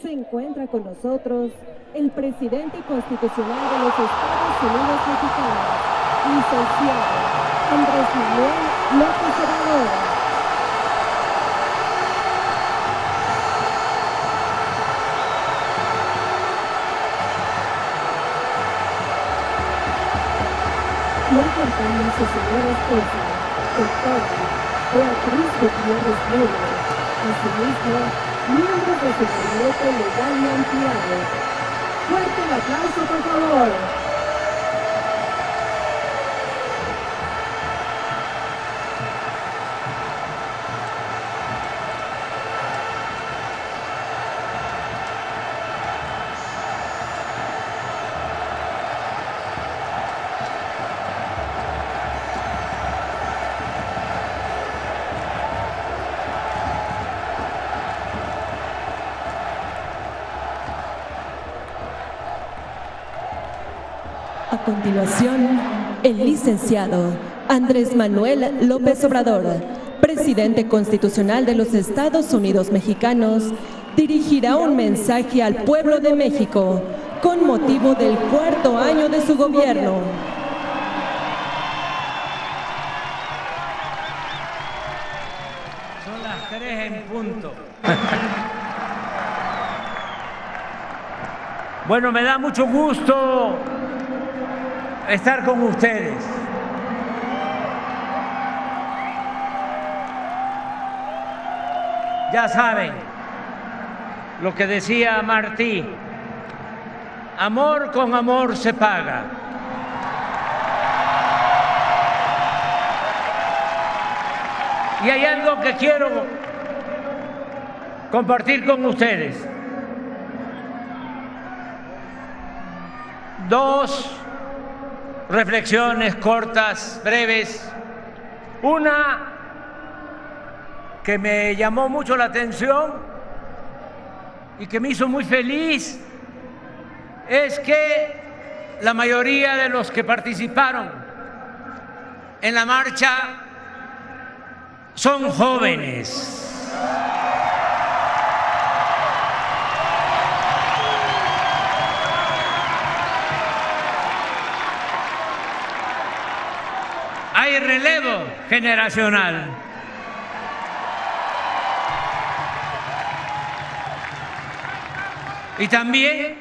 Se encuentra con nosotros el presidente constitucional de los Estados Unidos mexicanos, licenciado Andrés Manuel López Obrador. Lo acompaña su señora esposa, doctora Beatriz Gutiérrez Müller, asimismo, miembros de su gabinete legal y ampliado. Fuerte el aplauso, por favor. A continuación, el licenciado Andrés Manuel López Obrador, presidente constitucional de los Estados Unidos mexicanos, dirigirá un mensaje al pueblo de México con motivo del 4º año de su gobierno. Son las 3 en punto. Bueno, me da mucho gusto estar con ustedes. Ya saben lo que decía Martí, amor con amor se paga. Y hay algo que quiero compartir con ustedes. Dos reflexiones cortas, breves. Una que me llamó mucho la atención y que me hizo muy feliz es que la mayoría de los que participaron en la marcha son jóvenes. Hay relevo generacional. Y también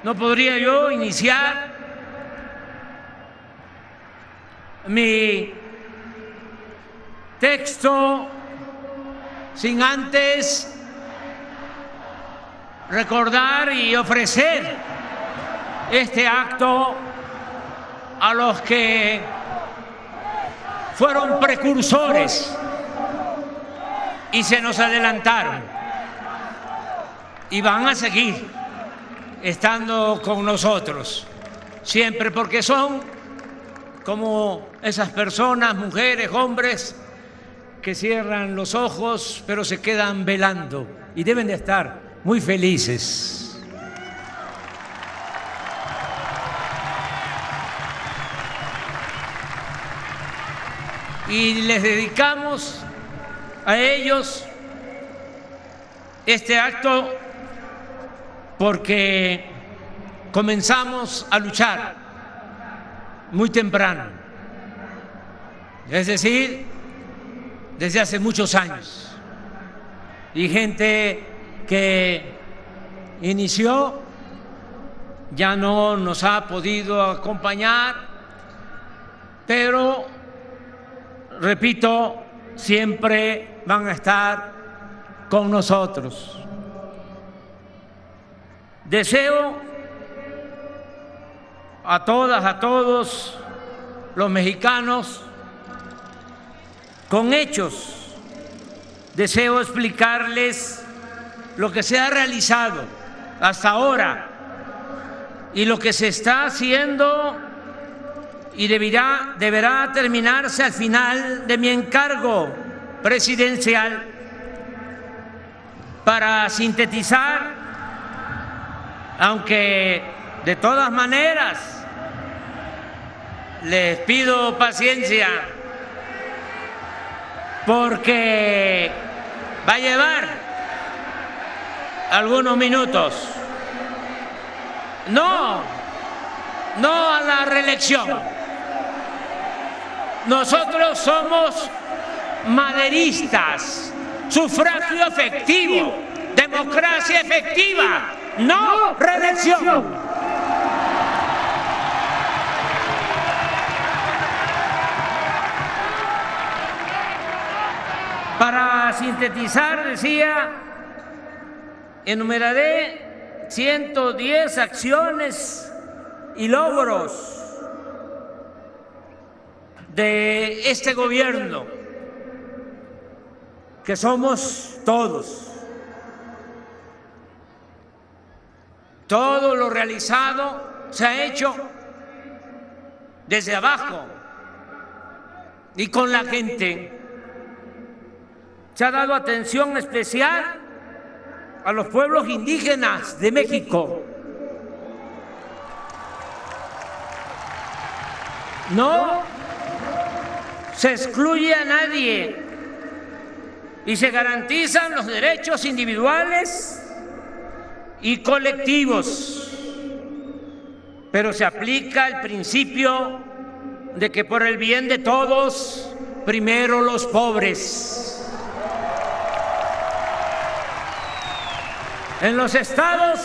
no podría yo iniciar mi texto sin antes recordar y ofrecer este acto a los que fueron precursores y se nos adelantaron y van a seguir estando con nosotros siempre, porque son como esas personas, mujeres, hombres, que cierran los ojos pero se quedan velando y deben de estar muy felices. Y les dedicamos a ellos este acto porque comenzamos a luchar muy temprano, es decir, desde hace muchos años. Y gente que inició ya no nos ha podido acompañar, pero repito, siempre van a estar con nosotros. Deseo a todas, a todos los mexicanos, con hechos, deseo explicarles lo que se ha realizado hasta ahora y lo que se está haciendo y deberá terminarse al final de mi encargo presidencial. Para sintetizar, aunque de todas maneras les pido paciencia, porque va a llevar algunos minutos. No a la reelección. Nosotros somos maderistas, sufragio efectivo, democracia efectiva, no reelección. Para sintetizar, decía, enumeraré 110 acciones y logros de este gobierno, que somos todos. Todo lo realizado se ha hecho desde abajo y con la gente. Se ha dado atención especial a los pueblos indígenas de México. No se excluye a nadie y se garantizan los derechos individuales y colectivos, pero se aplica el principio de que por el bien de todos, primero los pobres. En los estados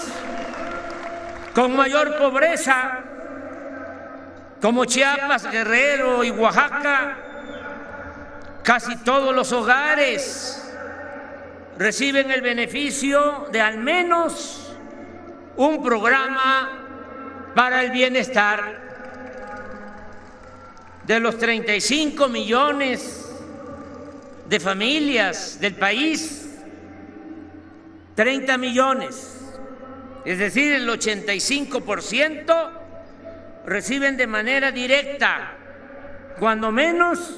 con mayor pobreza, como Chiapas, Guerrero y Oaxaca, casi todos los hogares reciben el beneficio de al menos un programa para el bienestar. De los 35 millones de familias del país, 30 millones, es decir, el 85%, reciben de manera directa, cuando menos,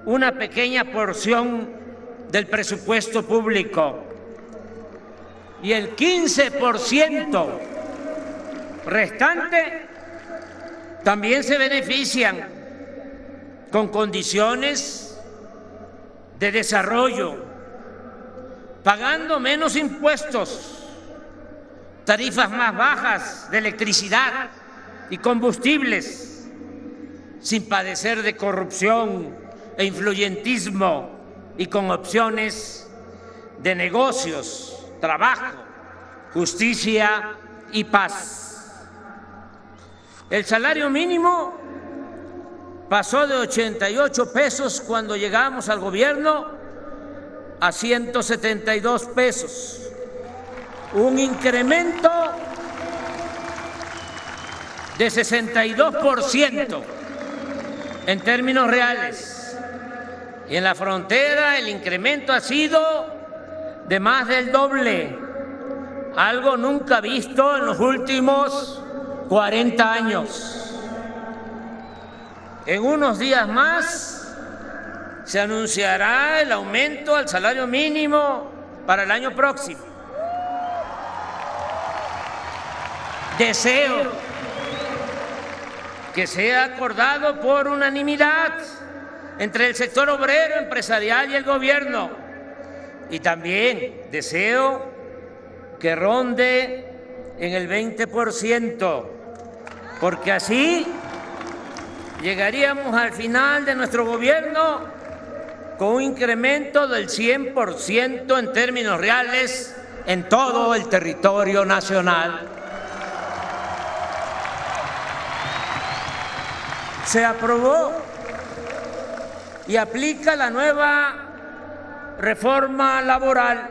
una pequeña porción del presupuesto público. Y el 15% restante también se benefician con condiciones de desarrollo, pagando menos impuestos, tarifas más bajas de electricidad y combustibles, sin padecer de corrupción e influyentismo y con opciones de negocios, trabajo, justicia y paz. El salario mínimo pasó de 88 pesos cuando llegamos al gobierno a 172 pesos, un incremento de 62% en términos reales. Y en la frontera el incremento ha sido de más del doble, algo nunca visto en los últimos 40 años. En unos días más se anunciará el aumento al salario mínimo para el año próximo. Deseo que sea acordado por unanimidad entre el sector obrero, empresarial y el gobierno. Y también deseo que ronde en el 20%, porque así llegaríamos al final de nuestro gobierno con un incremento del 100% en términos reales en todo el territorio nacional. Se aprobó y aplica la nueva reforma laboral.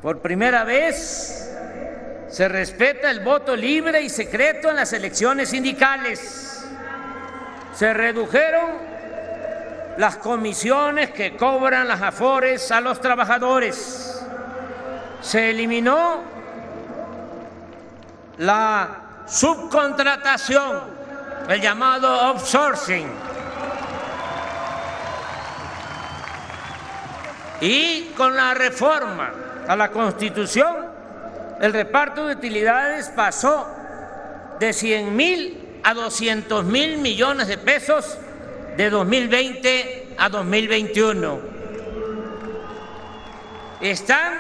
Por primera vez se respeta el voto libre y secreto en las elecciones sindicales. Se redujeron las comisiones que cobran las AFORES a los trabajadores. Se eliminó la subcontratación, el llamado outsourcing. Y con la reforma a la Constitución, el reparto de utilidades pasó de 100.000 a 200.000 millones de pesos de 2020 a 2021. Están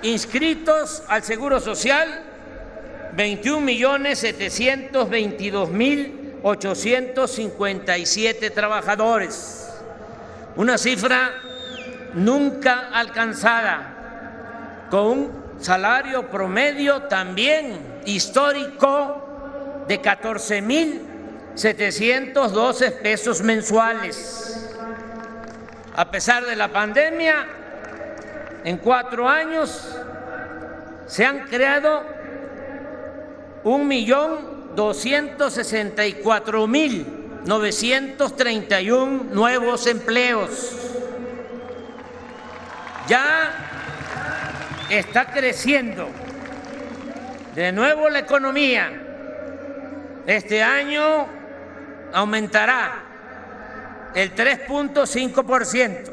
inscritos al Seguro Social 21.722.857 trabajadores, una cifra nunca alcanzada, con un salario promedio también histórico de 14.712 pesos mensuales. A pesar de la pandemia, en 4 años se han creado 1.264.931 nuevos empleos. Ya está creciendo de nuevo la economía. Este año aumentará el 3.5%.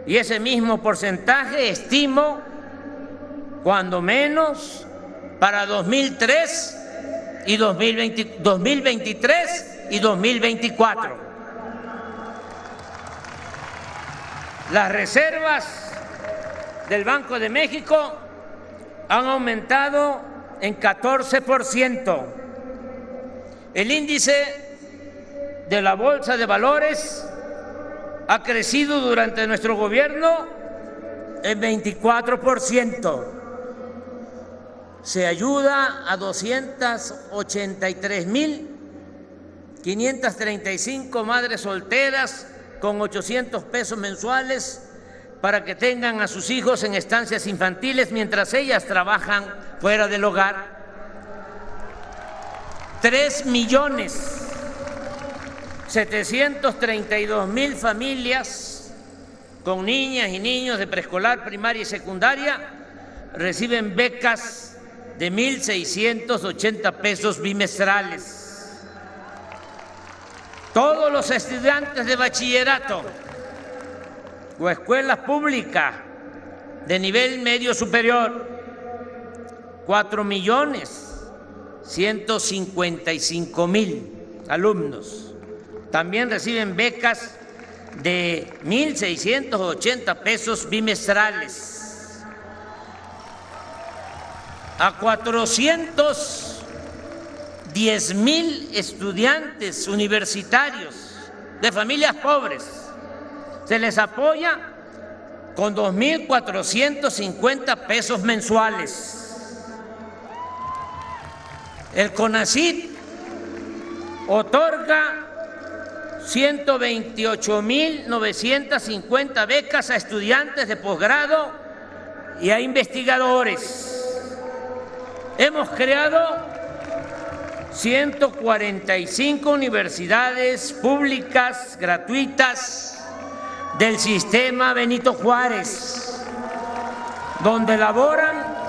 Y ese mismo porcentaje estimo, cuando menos, para 2023 y 2024. Las reservas del Banco de México han aumentado en 14%. El índice de la Bolsa de Valores ha crecido durante nuestro gobierno en 24%. Se ayuda a 283.535 madres solteras con 800 pesos mensuales para que tengan a sus hijos en estancias infantiles mientras ellas trabajan fuera del hogar. 3.732.000 familias con niñas y niños de preescolar, primaria y secundaria reciben becas de 1.680 pesos bimestrales. Todos los estudiantes de bachillerato o escuelas públicas de nivel medio superior, 4.155.000 alumnos, también reciben becas de 1.680 pesos bimestrales. A 410.000 estudiantes universitarios de familias pobres se les apoya con 2.450 pesos mensuales. El CONACYT otorga 128.950 becas a estudiantes de posgrado y a investigadores. Hemos creado 145 universidades públicas gratuitas del sistema Benito Juárez, donde laboran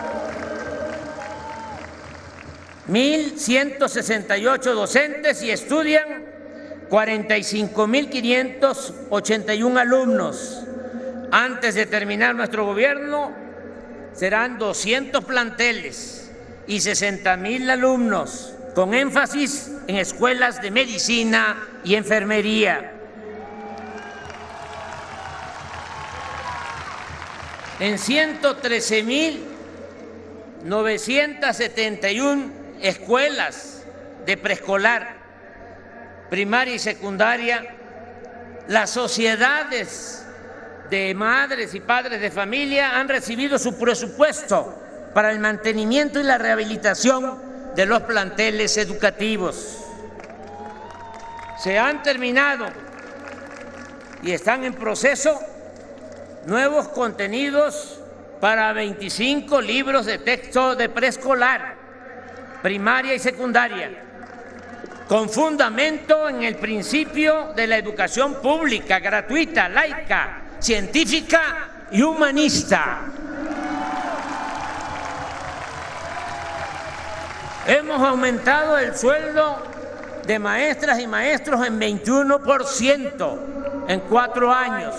1.168 docentes y estudian 45.581 alumnos. Antes de terminar nuestro gobierno, serán 200 planteles y 60.000 alumnos, con énfasis en escuelas de medicina y enfermería. En 113.971 escuelas de preescolar, primaria y secundaria, las sociedades de madres y padres de familia han recibido su presupuesto para el mantenimiento y la rehabilitación de los planteles educativos. Se han terminado y están en proceso nuevos contenidos para 25 libros de texto de preescolar, primaria y secundaria, con fundamento en el principio de la educación pública, gratuita, laica, científica y humanista. Hemos aumentado el sueldo de maestras y maestros en 21% en 4 años.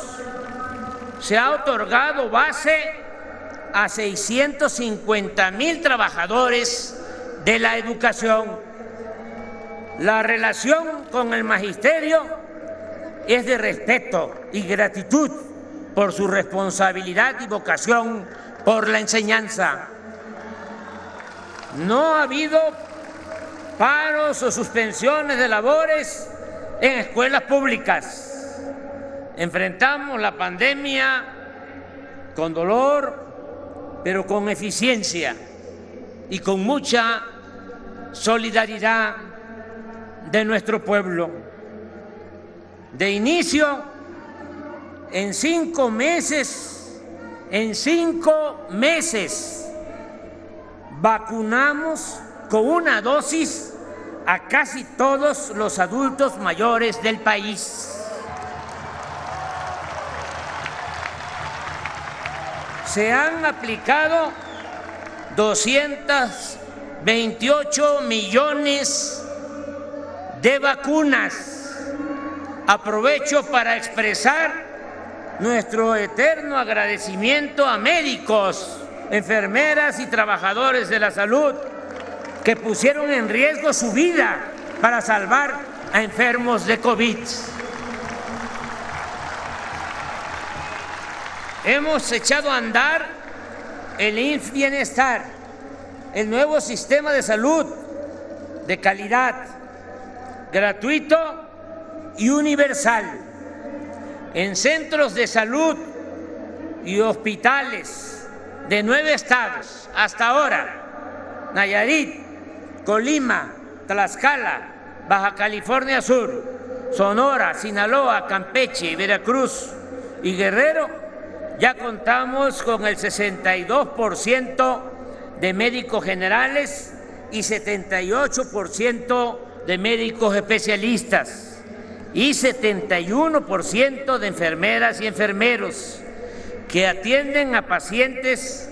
Se ha otorgado base a 650.000 trabajadores de la educación. La relación con el magisterio es de respeto y gratitud por su responsabilidad y vocación por la enseñanza. No ha habido paros o suspensiones de labores en escuelas públicas. Enfrentamos la pandemia con dolor, pero con eficiencia y con mucha solidaridad de nuestro pueblo. De inicio, en 5 meses, vacunamos con una dosis a casi todos los adultos mayores del país. Se han aplicado 228 millones de vacunas. Aprovecho para expresar nuestro eterno agradecimiento a médicos, enfermeras y trabajadores de la salud que pusieron en riesgo su vida para salvar a enfermos de COVID. Hemos echado a andar el IMSS Bienestar, el nuevo sistema de salud de calidad, gratuito y universal. En centros de salud y hospitales de 9 estados hasta ahora: Nayarit, Colima, Tlaxcala, Baja California Sur, Sonora, Sinaloa, Campeche, Veracruz y Guerrero. Ya contamos con el 62% de médicos generales y 78% de médicos especialistas y 71% de enfermeras y enfermeros que atienden a pacientes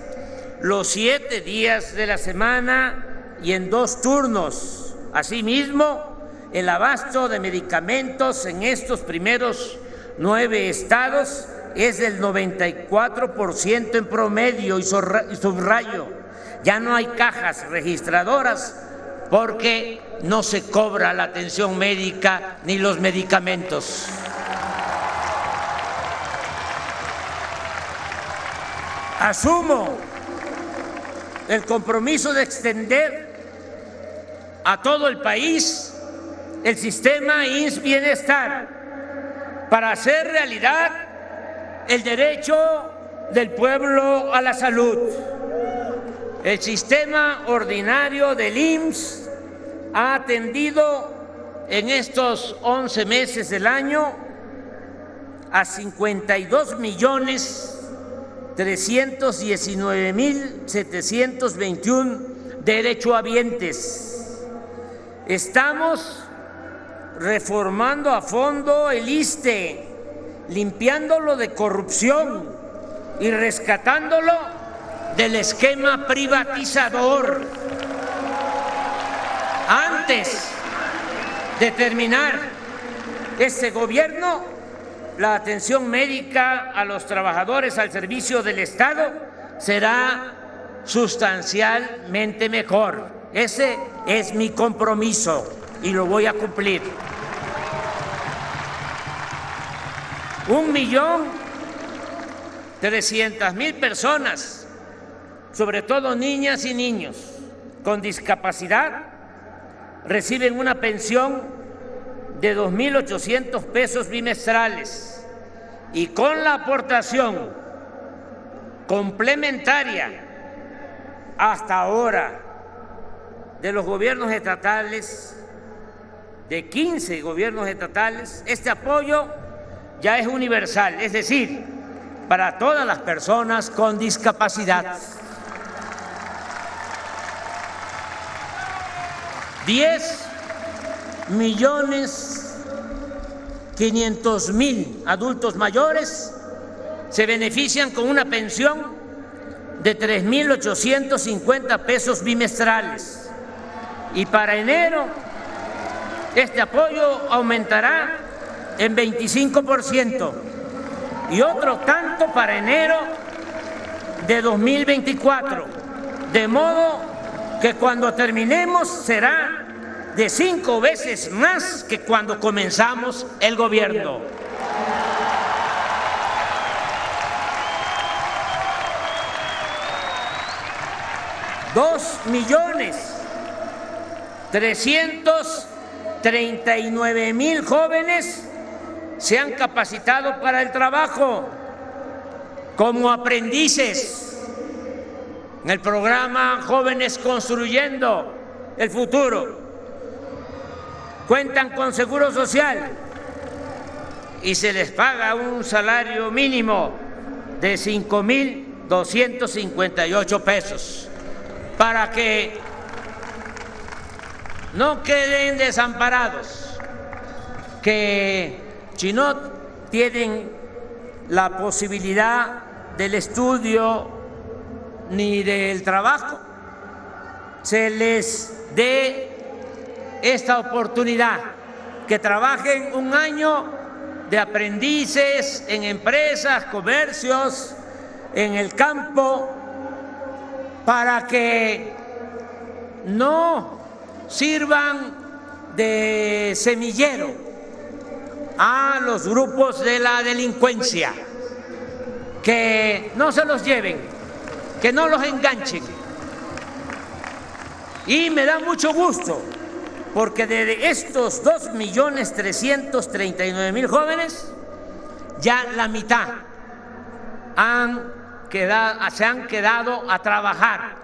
los 7 días de la semana y en 2 turnos. Asimismo, el abasto de medicamentos en estos primeros 9 estados es del 94% en promedio, y subrayo, ya no hay cajas registradoras porque no se cobra la atención médica ni los medicamentos. Asumo el compromiso de extender a todo el país el sistema IMSS Bienestar para hacer realidad el derecho del pueblo a la salud. El sistema ordinario del IMSS ha atendido en estos 11 meses del año a 52.319.721 derechohabientes. Estamos reformando a fondo el ISSSTE, limpiándolo de corrupción y rescatándolo del esquema privatizador. Antes de terminar este gobierno, la atención médica a los trabajadores al servicio del Estado será sustancialmente mejor. Ese es mi compromiso y lo voy a cumplir. 1.300.000 personas, sobre todo niñas y niños con discapacidad, reciben una pensión de 2.800 pesos bimestrales, y con la aportación complementaria hasta ahora de los gobiernos estatales, de 15 gobiernos estatales, este apoyo ya es universal, es decir, para todas las personas con discapacidad. 10.500.000 adultos mayores se benefician con una pensión de 3.850 pesos bimestrales, y para enero este apoyo aumentará en 25%, y otro tanto para enero de 2024, de modo que cuando terminemos será de 5 veces más que cuando comenzamos el gobierno. 2.339.000 jóvenes se han capacitado para el trabajo como aprendices en el programa Jóvenes Construyendo el Futuro. Cuentan con seguro social y se les paga un salario mínimo de 5.258 pesos para que no queden desamparados, que si no tienen la posibilidad del estudio ni del trabajo, se les dé esta oportunidad, que trabajen un año de aprendices en empresas, comercios, en el campo, para que no sirvan de semillero a los grupos de la delincuencia, que no se los lleven, que no los enganchen. Y me da mucho gusto porque de estos 2.339.000 jóvenes, ya la mitad se han quedado a trabajar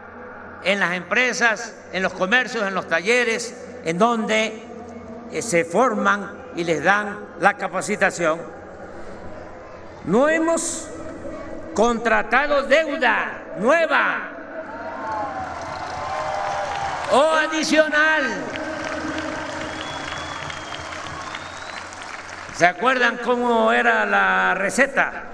en las empresas, en los comercios, en los talleres, en donde se forman y les dan la capacitación. No hemos contratado deuda nueva o adicional. ¿Se acuerdan cómo era la receta?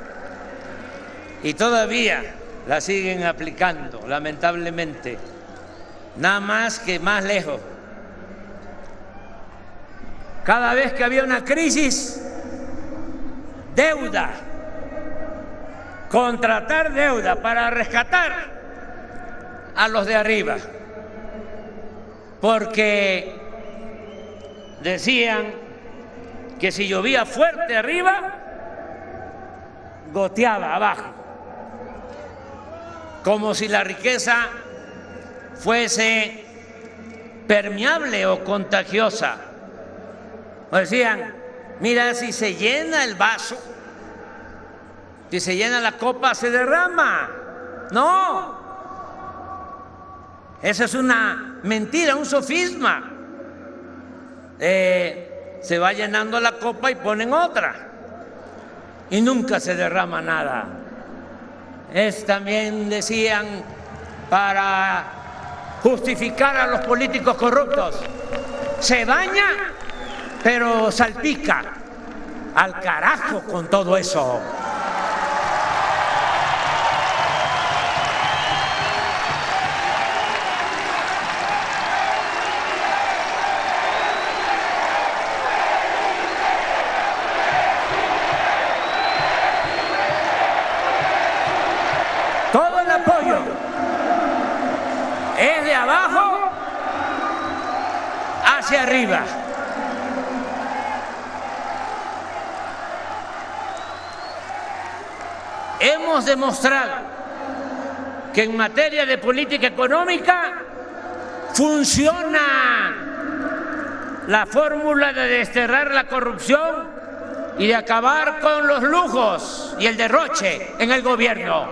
Y todavía la siguen aplicando, lamentablemente, nada más que más lejos. Cada vez que había una crisis, deuda, contratar deuda para rescatar a los de arriba, porque decían que si llovía fuerte arriba, goteaba abajo, como si la riqueza fuese permeable o contagiosa. O decían, mira, si se llena el vaso, si se llena la copa, se derrama. No, eso es una mentira, un sofisma. Se va llenando la copa y ponen otra y nunca se derrama nada. También decían, para justificar a los políticos corruptos, se baña pero salpica. Al carajo con todo eso. Todo el apoyo es de abajo hacia arriba. Hemos demostrado que en materia de política económica funciona la fórmula de desterrar la corrupción y de acabar con los lujos y el derroche en el gobierno.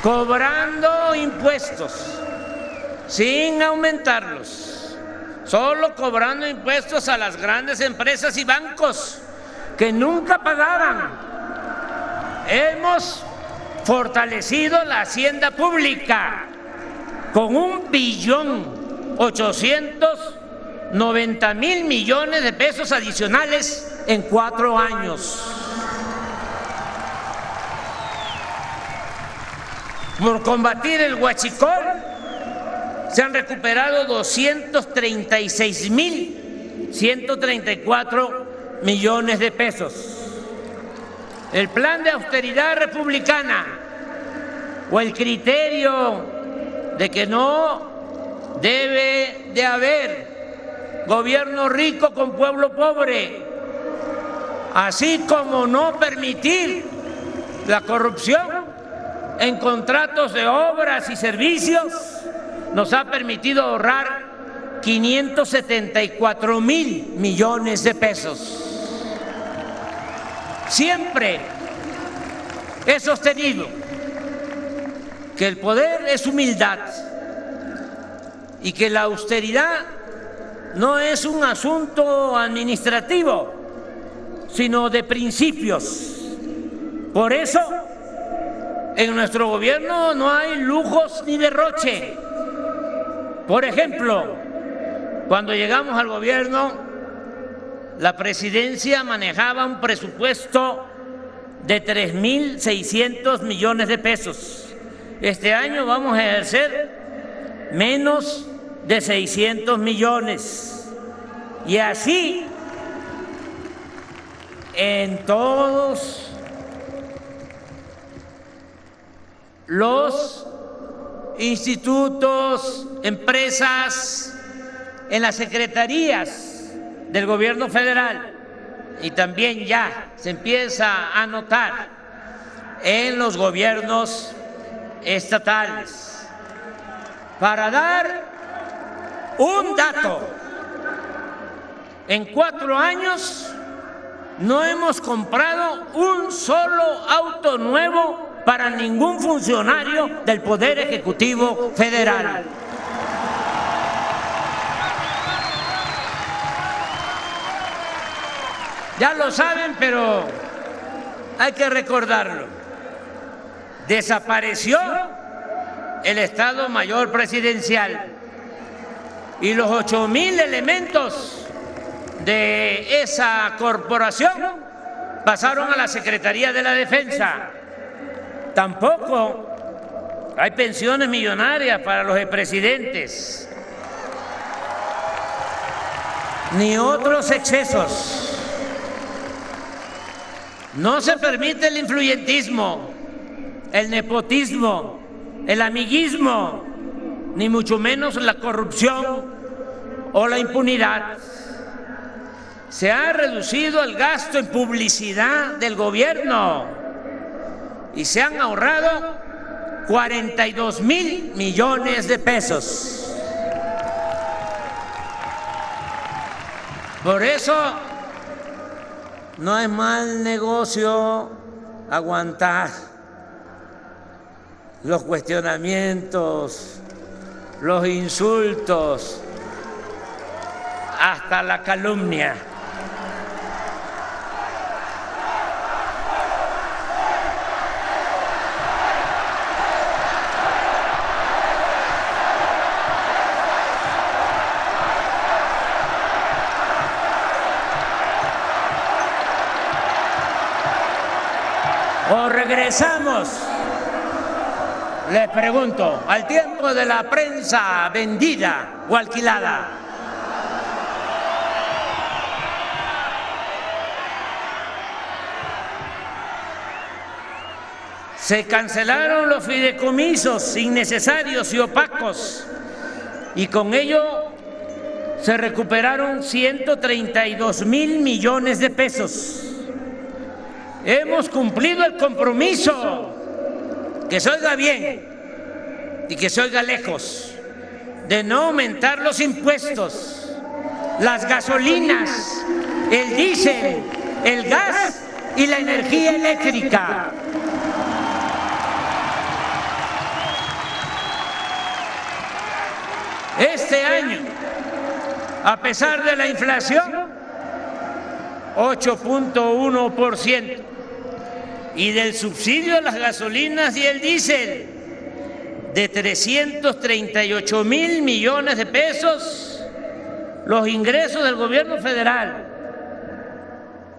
Cobrando impuestos sin aumentarlos, solo cobrando impuestos a las grandes empresas y bancos que nunca pagaban. Hemos fortalecido la hacienda pública con 1.890.000 millones de pesos adicionales en 4 años. Por combatir el huachicol, se han recuperado 236.134 millones de pesos. El plan de austeridad republicana o el criterio de que no debe de haber gobierno rico con pueblo pobre, así como no permitir la corrupción, en contratos de obras y servicios nos ha permitido ahorrar 574,000 millones de pesos. Siempre he sostenido que el poder es humildad y que la austeridad no es un asunto administrativo, sino de principios. Por eso, en nuestro gobierno no hay lujos ni derroche. Por ejemplo, cuando llegamos al gobierno, la presidencia manejaba un presupuesto de 3,600 millones de pesos. Este año vamos a ejercer menos de 600 millones. Y así en todos los institutos, empresas, en las secretarías del gobierno federal, y también ya se empieza a notar en los gobiernos estatales. Para dar un dato, en 4 años no hemos comprado un solo auto nuevo para ningún funcionario del Poder Ejecutivo Federal. Ya lo saben, pero hay que recordarlo. Desapareció el Estado Mayor Presidencial y los 8,000 elementos de esa corporación pasaron a la Secretaría de la Defensa. Tampoco hay pensiones millonarias para los expresidentes, ni otros excesos. No se permite el influyentismo, el nepotismo, el amiguismo, ni mucho menos la corrupción o la impunidad. Se ha reducido el gasto en publicidad del gobierno y se han ahorrado 42,000 millones de pesos. Por eso no es mal negocio aguantar los cuestionamientos, los insultos, hasta la calumnia. ¿O regresamos, les pregunto, al tiempo de la prensa vendida o alquilada? Se cancelaron los fideicomisos innecesarios y opacos y con ello se recuperaron 132,000 millones de pesos. Hemos cumplido el compromiso, que se oiga bien y que se oiga lejos, de no aumentar los impuestos, las gasolinas, el diésel, el gas y la energía eléctrica. Este año, a pesar de la inflación, 8.1%, y del subsidio a las gasolinas y el diésel de 338,000 millones de pesos, los ingresos del gobierno federal,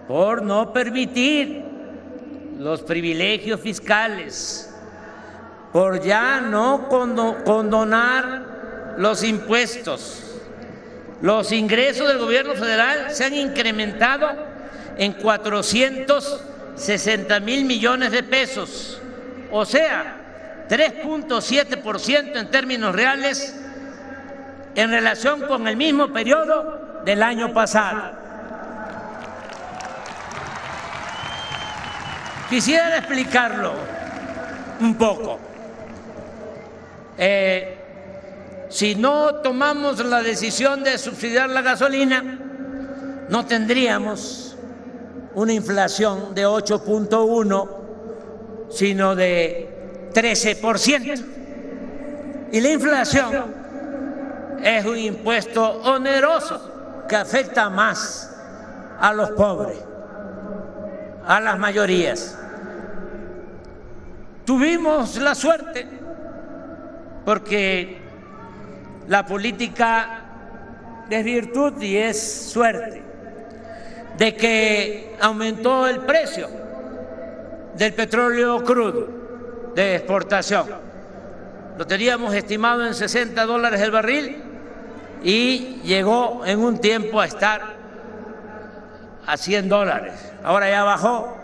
por no permitir los privilegios fiscales, por ya no condonar los impuestos, los ingresos del gobierno federal se han incrementado en 460,000 millones de pesos, o sea, 3.7% en términos reales en relación con el mismo periodo del año pasado. Quisiera explicarlo un poco. Si no tomamos la decisión de subsidiar la gasolina, no tendríamos una inflación de 8.1, sino de 13%. Y la inflación es un impuesto oneroso que afecta más a los pobres, a las mayorías. Tuvimos la suerte, porque la política es virtud y es suerte, de que aumentó el precio del petróleo crudo de exportación. Lo teníamos estimado en $60 el barril y llegó en un tiempo a estar a $100. Ahora ya bajó,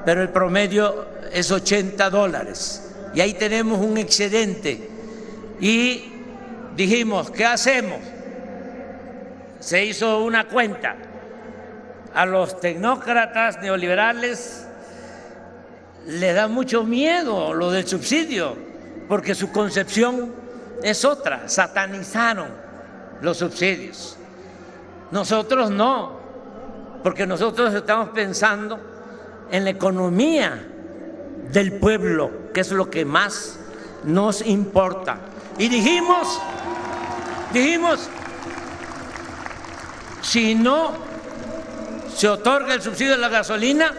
pero el promedio es $80. Y ahí tenemos un excedente. Y dijimos, ¿qué hacemos? Se hizo una cuenta. A los tecnócratas neoliberales les da mucho miedo lo del subsidio, porque su concepción es otra, satanizaron los subsidios. Nosotros no, porque nosotros estamos pensando en la economía del pueblo, que es lo que más nos importa. Y dijimos, si no se otorga el subsidio de la gasolina,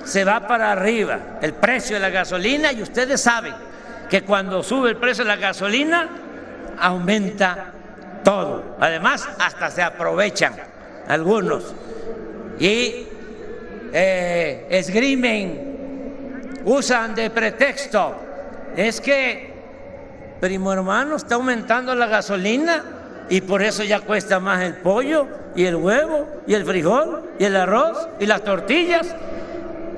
se va para arriba el precio de la gasolina, y ustedes saben que cuando sube el precio de la gasolina, aumenta todo. Además, hasta se aprovechan algunos y esgrimen, usan de pretexto. Es que, primo hermano, está aumentando la gasolina y por eso ya cuesta más el pollo y el huevo y el frijol y el arroz y las tortillas.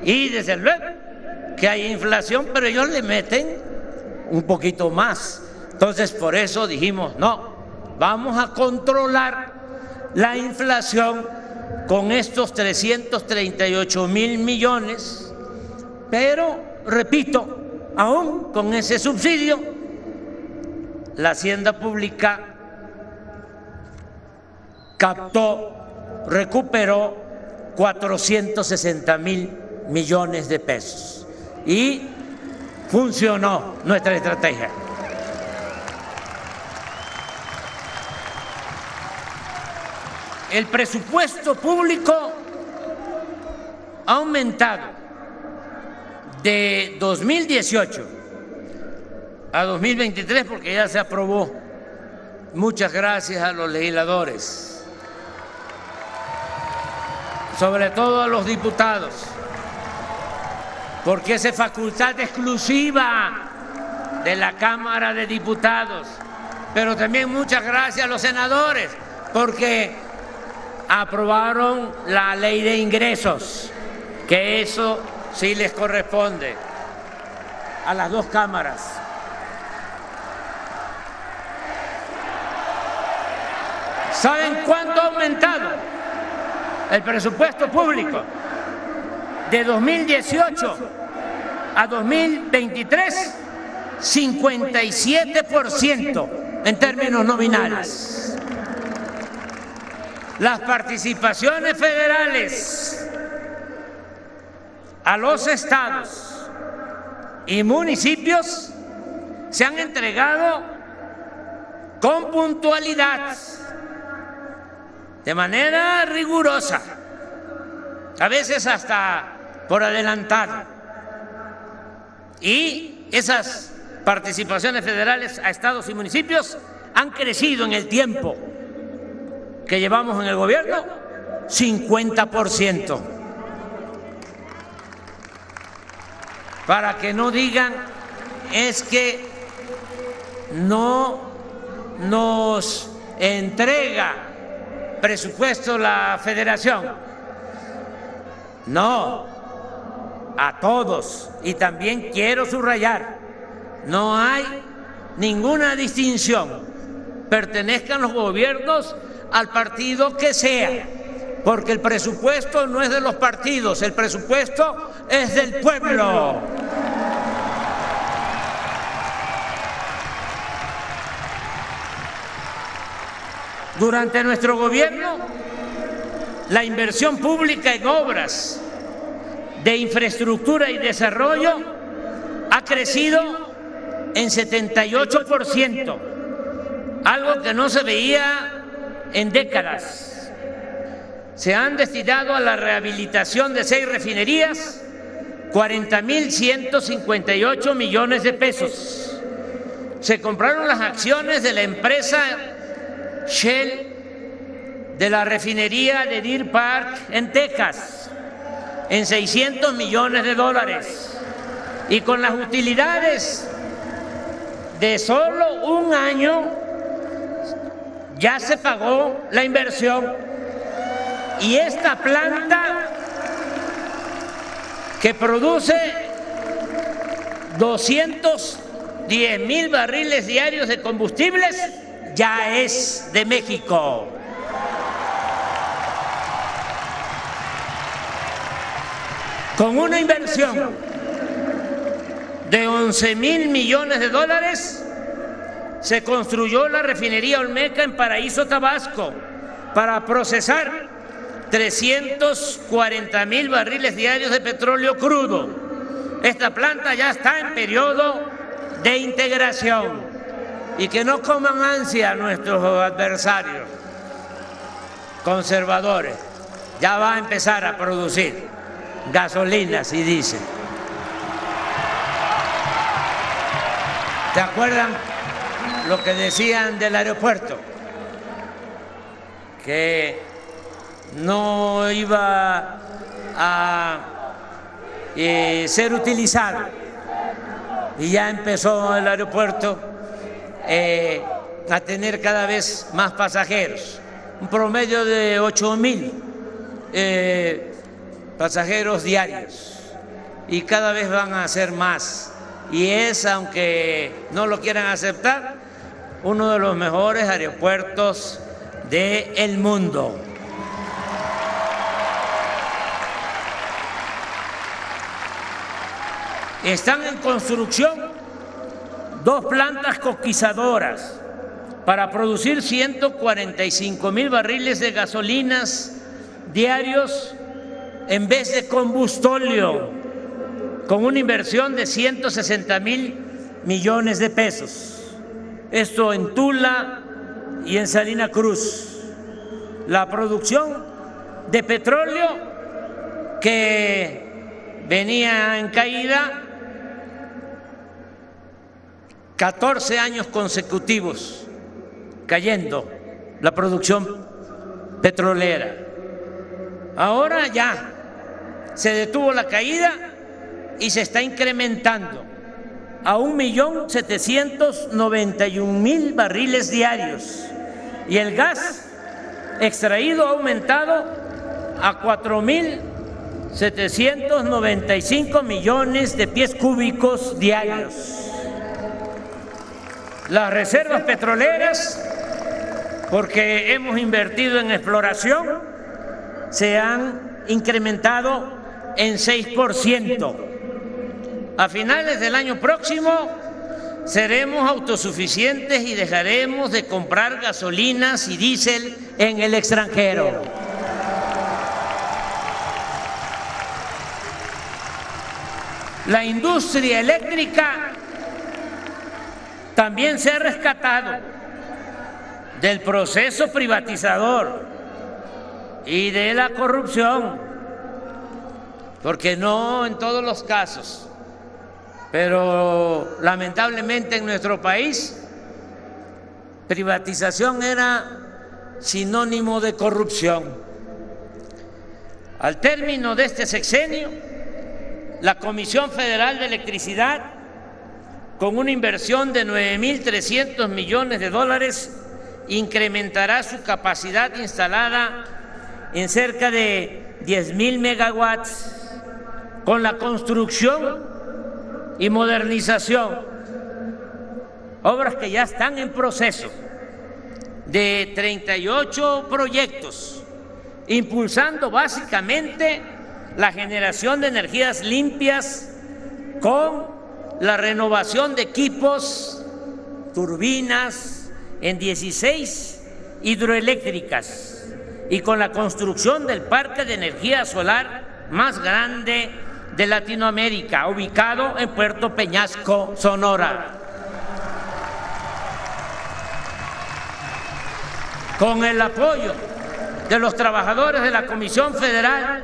Y desde luego que hay inflación, pero ellos le meten un poquito más. Entonces, por eso dijimos, no, vamos a controlar la inflación con estos 338,000 millones, pero, repito, aún con ese subsidio, la Hacienda Pública recuperó 460,000 millones de pesos. Y funcionó nuestra estrategia. El presupuesto público ha aumentado de 2018 a 2023 porque ya se aprobó. Muchas gracias a los legisladores, sobre todo a los diputados, porque es facultad exclusiva de la Cámara de Diputados. Pero también muchas gracias a los senadores, porque aprobaron la ley de ingresos, que eso sí les corresponde a las dos cámaras. ¿Saben cuánto ha aumentado el presupuesto público de 2018 a 2023? 57% en términos nominales. Las participaciones federales a los estados y municipios se han entregado con puntualidad, de manera rigurosa, a veces hasta por adelantado. Y esas participaciones federales a estados y municipios han crecido en el tiempo que llevamos en el gobierno, 50%. Para que no digan, es que no nos entrega presupuesto la federación. No, a todos. Y también quiero subrayar, no hay ninguna distinción, pertenezcan los gobiernos al partido que sea, porque el presupuesto no es de los partidos, el presupuesto es del pueblo. Durante nuestro gobierno, la inversión pública en obras de infraestructura y desarrollo ha crecido en 78%, algo que no se veía en décadas. Se han destinado a la rehabilitación de 6 refinerías 40.158 millones de pesos. Se compraron las acciones de la empresa Shell de la refinería de Deer Park en Texas en $600 millones. Y con las utilidades de solo un año ya se pagó la inversión. Y esta planta que produce 210,000 barriles diarios de combustibles ya es de México. Con una inversión de $11,000 millones, se construyó la refinería Olmeca en Paraíso, Tabasco, para procesar 340,000 barriles diarios de petróleo crudo. Esta planta ya está en periodo de integración. Y que no coman ansia nuestros adversarios conservadores. Ya va a empezar a producir gasolinas y diésel. ¿Se acuerdan lo que decían del aeropuerto? Que no iba a ser utilizado. Y ya empezó el aeropuerto a tener cada vez más pasajeros, un promedio de 8,000 pasajeros diarios, y cada vez van a ser más, y es, aunque no lo quieran aceptar, uno de los mejores aeropuertos del mundo. Están en construcción 2 plantas coquizadoras para producir 145,000 barriles de gasolinas diarios en vez de combustóleo, con una inversión de 160,000 millones de pesos. Esto en Tula y en Salina Cruz. La producción de petróleo, que venía en caída 14 años consecutivos, cayendo la producción petrolera. Ahora ya se detuvo la caída y se está incrementando a 1.791.000 barriles diarios. Y el gas extraído ha aumentado a 4.795 millones de pies cúbicos diarios. Las reservas petroleras, porque hemos invertido en exploración, se han incrementado en 6%. A finales del año próximo seremos autosuficientes y dejaremos de comprar gasolinas y diésel en el extranjero. La industria eléctrica también se ha rescatado del proceso privatizador y de la corrupción, porque no en todos los casos, pero lamentablemente en nuestro país privatización era sinónimo de corrupción. Al término de este sexenio, la Comisión Federal de Electricidad, con una inversión de $9.300 millones, incrementará su capacidad instalada en cerca de 10,000 megawatts, con la construcción y modernización, obras que ya están en proceso, de 38 proyectos, impulsando básicamente la generación de energías limpias con la renovación de equipos, turbinas en 16 hidroeléctricas y con la construcción del parque de energía solar más grande de Latinoamérica, ubicado en Puerto Peñasco, Sonora. Con el apoyo de los trabajadores de la Comisión Federal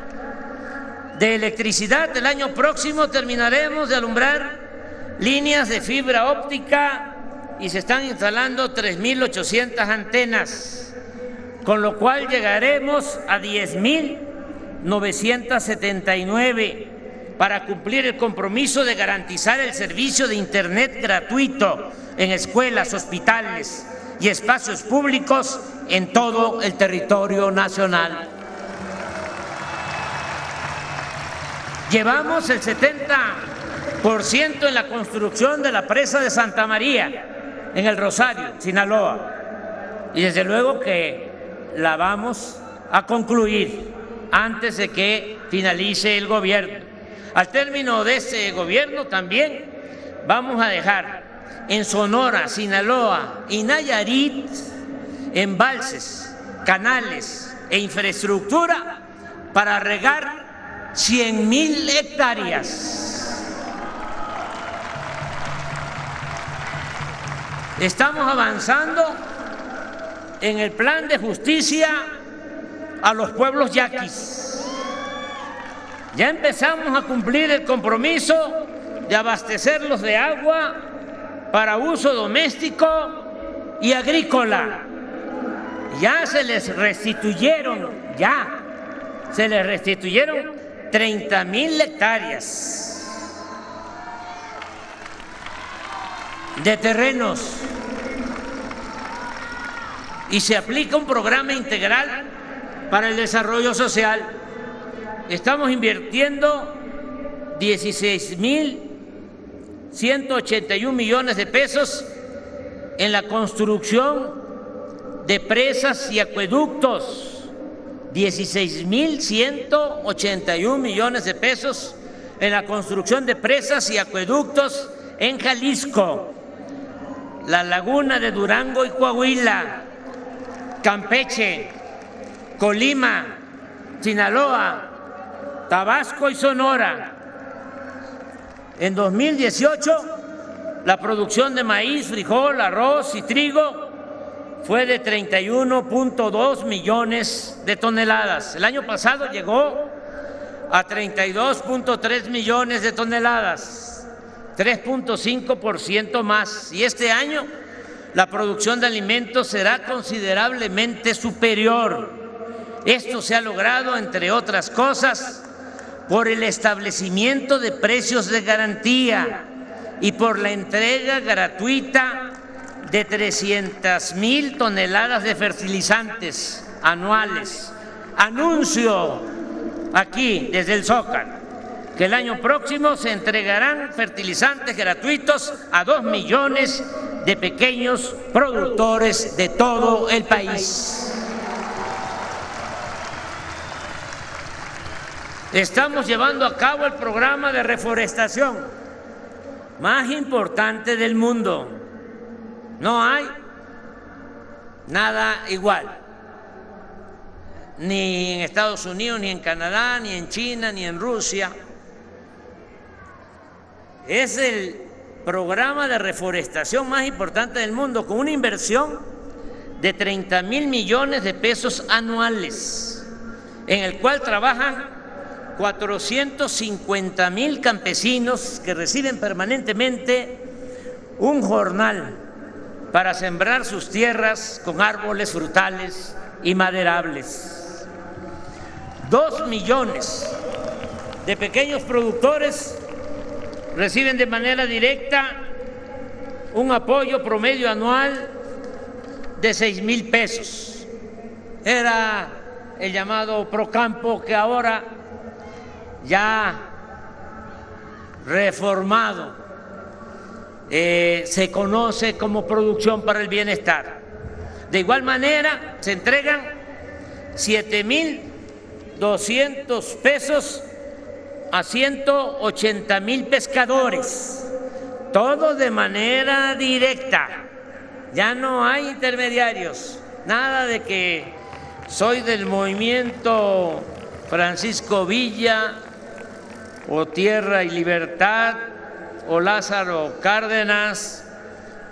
de Electricidad, el año próximo terminaremos de alumbrar líneas de fibra óptica y se están instalando 3.800 antenas, con lo cual llegaremos a 10.979 para cumplir el compromiso de garantizar el servicio de Internet gratuito en escuelas, hospitales y espacios públicos en todo el territorio nacional. Llevamos el 70% en la construcción de la presa de Santa María, en el Rosario, Sinaloa. Y desde luego que la vamos a concluir antes de que finalice el gobierno. Al término de este gobierno también vamos a dejar en Sonora, Sinaloa y Nayarit embalses, canales e infraestructura para regar 100.000 hectáreas. Estamos avanzando en el plan de justicia a los pueblos yaquis. Ya empezamos a cumplir el compromiso de abastecerlos de agua para uso doméstico y agrícola. Ya se les restituyeron 30.000 hectáreas de terrenos y se aplica un programa integral para el desarrollo social. Estamos invirtiendo 16.181 millones de pesos en la construcción de presas y acueductos. 16.181 millones de pesos en la construcción de presas y acueductos en Jalisco, la laguna de Durango y Coahuila, Campeche, Colima, Sinaloa, Tabasco y Sonora. En 2018, la producción de maíz, frijol, arroz y trigo fue de 31.2 millones de toneladas. El año pasado llegó a 32.3 millones de toneladas, 3.5% más. Y este año la producción de alimentos será considerablemente superior. Esto se ha logrado, entre otras cosas, por el establecimiento de precios de garantía y por la entrega gratuita de 300.000 toneladas de fertilizantes anuales. Anuncio aquí desde el Zócalo que el año próximo se entregarán fertilizantes gratuitos a 2 millones de pequeños productores de todo el país. Estamos llevando a cabo el programa de reforestación más importante del mundo. No hay nada igual, ni en Estados Unidos, ni en Canadá, ni en China, ni en Rusia. Es el programa de reforestación más importante del mundo, con una inversión de 30.000 millones de pesos anuales, en el cual trabajan 450.000 campesinos que reciben permanentemente un jornal para sembrar sus tierras con árboles frutales y maderables. 2 millones de pequeños productores reciben de manera directa un apoyo promedio anual de 6,000 pesos. Era el llamado Procampo, que ahora ya reformado se conoce como Producción para el Bienestar. De igual manera, se entregan 7,200 pesos a 180,000 pescadores, todo de manera directa. Ya no hay intermediarios, nada de que soy del movimiento Francisco Villa o Tierra y Libertad o Lázaro Cárdenas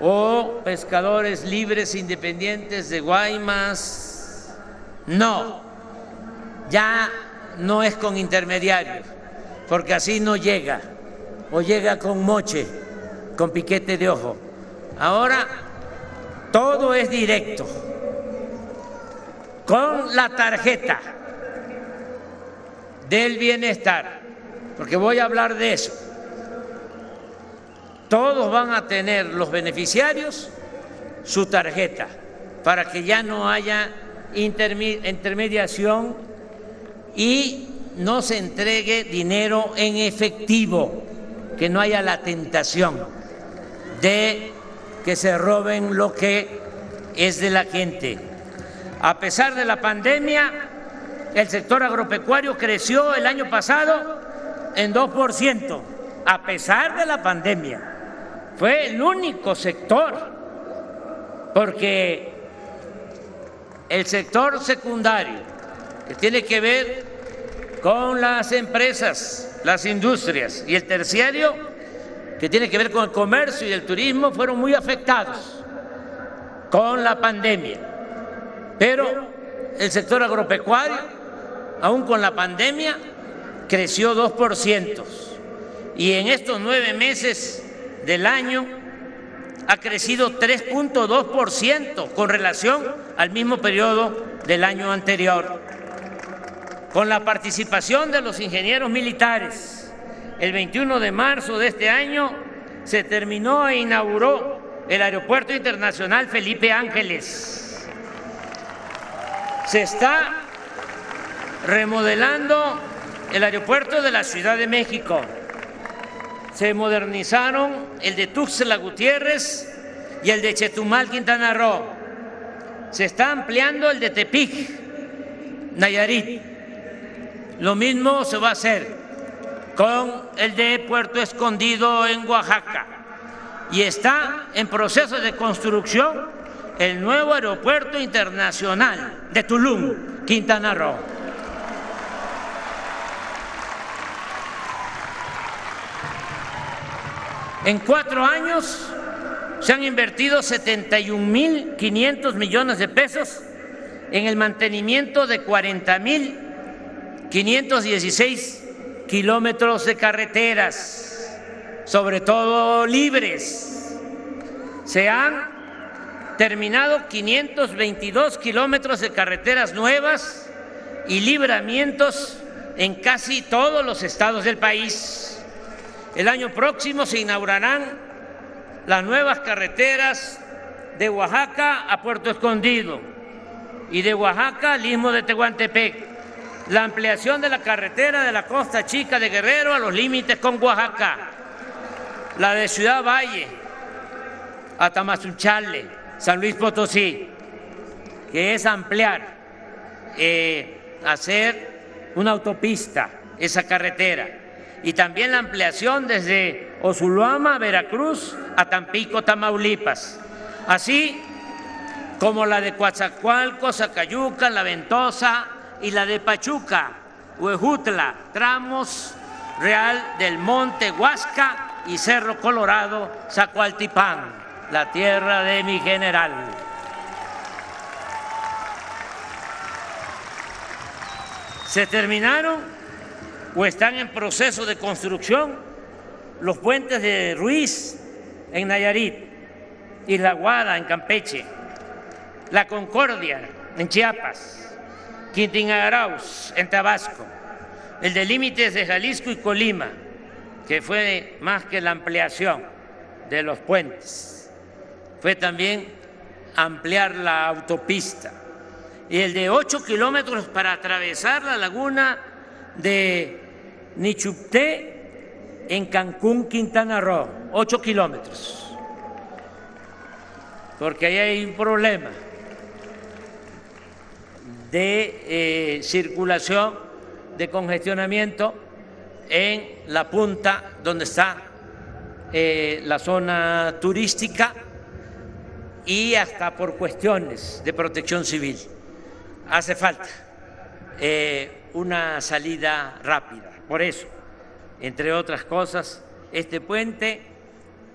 o Pescadores Libres Independientes de Guaymas. No, ya no es con intermediarios, porque así no llega, o llega con moche, con piquete de ojo. Ahora todo es directo, con la tarjeta del bienestar, porque voy a hablar de eso. Todos van a tener los beneficiarios su tarjeta para que ya no haya intermediación y no se entregue dinero en efectivo, que no haya la tentación de que se roben lo que es de la gente. A pesar de la pandemia, el sector agropecuario creció el año pasado en 2%, a pesar de la pandemia. Fue el único sector, porque el sector secundario, que tiene que ver con las empresas, las industrias, y el terciario, que tiene que ver con el comercio y el turismo, fueron muy afectados con la pandemia. Pero el sector agropecuario, aún con la pandemia, creció 2%. Y en estos 9 meses del año ha crecido 3.2% con relación al mismo periodo del año anterior. Con la participación de los ingenieros militares, el 21 de marzo de este año se terminó e inauguró el Aeropuerto Internacional Felipe Ángeles. Se está remodelando el aeropuerto de la Ciudad de México. Se modernizaron el de Tuxtla Gutiérrez y el de Chetumal, Quintana Roo. Se está ampliando el de Tepic, Nayarit. Lo mismo se va a hacer con el de Puerto Escondido en Oaxaca. Y está en proceso de construcción el nuevo aeropuerto internacional de Tulum, Quintana Roo. En 4 años se han invertido 71.500 millones de pesos en el mantenimiento de 40.516 kilómetros de carreteras, sobre todo libres. Se han terminado 522 kilómetros de carreteras nuevas y libramientos en casi todos los estados del país. El año próximo se inaugurarán las nuevas carreteras de Oaxaca a Puerto Escondido y de Oaxaca al Istmo de Tehuantepec, la ampliación de la carretera de la Costa Chica de Guerrero a los límites con Oaxaca, la de Ciudad Valle a Tamazunchale, San Luis Potosí, que es ampliar, hacer una autopista, esa carretera. Y también la ampliación desde Osulama, Veracruz, a Tampico, Tamaulipas. Así como la de Coatzacoalcos, Zacayuca, La Ventosa y la de Pachuca, Huejutla, tramos Real del Monte, Huasca y Cerro Colorado, Zacualtipán, la tierra de mi general. Se terminaron o están en proceso de construcción los puentes de Ruiz en Nayarit, Isla Guada en Campeche, La Concordia en Chiapas, Quintín-Arauz en Tabasco, el de límites de Jalisco y Colima, que fue más que la ampliación de los puentes, fue también ampliar la autopista, y el de 8 kilómetros para atravesar la laguna de Nichupté en Cancún, Quintana Roo, 8 kilómetros, porque ahí hay un problema de circulación, de congestionamiento en la punta donde está la zona turística, y hasta por cuestiones de protección civil. Hace falta una salida rápida. Por eso, entre otras cosas, este puente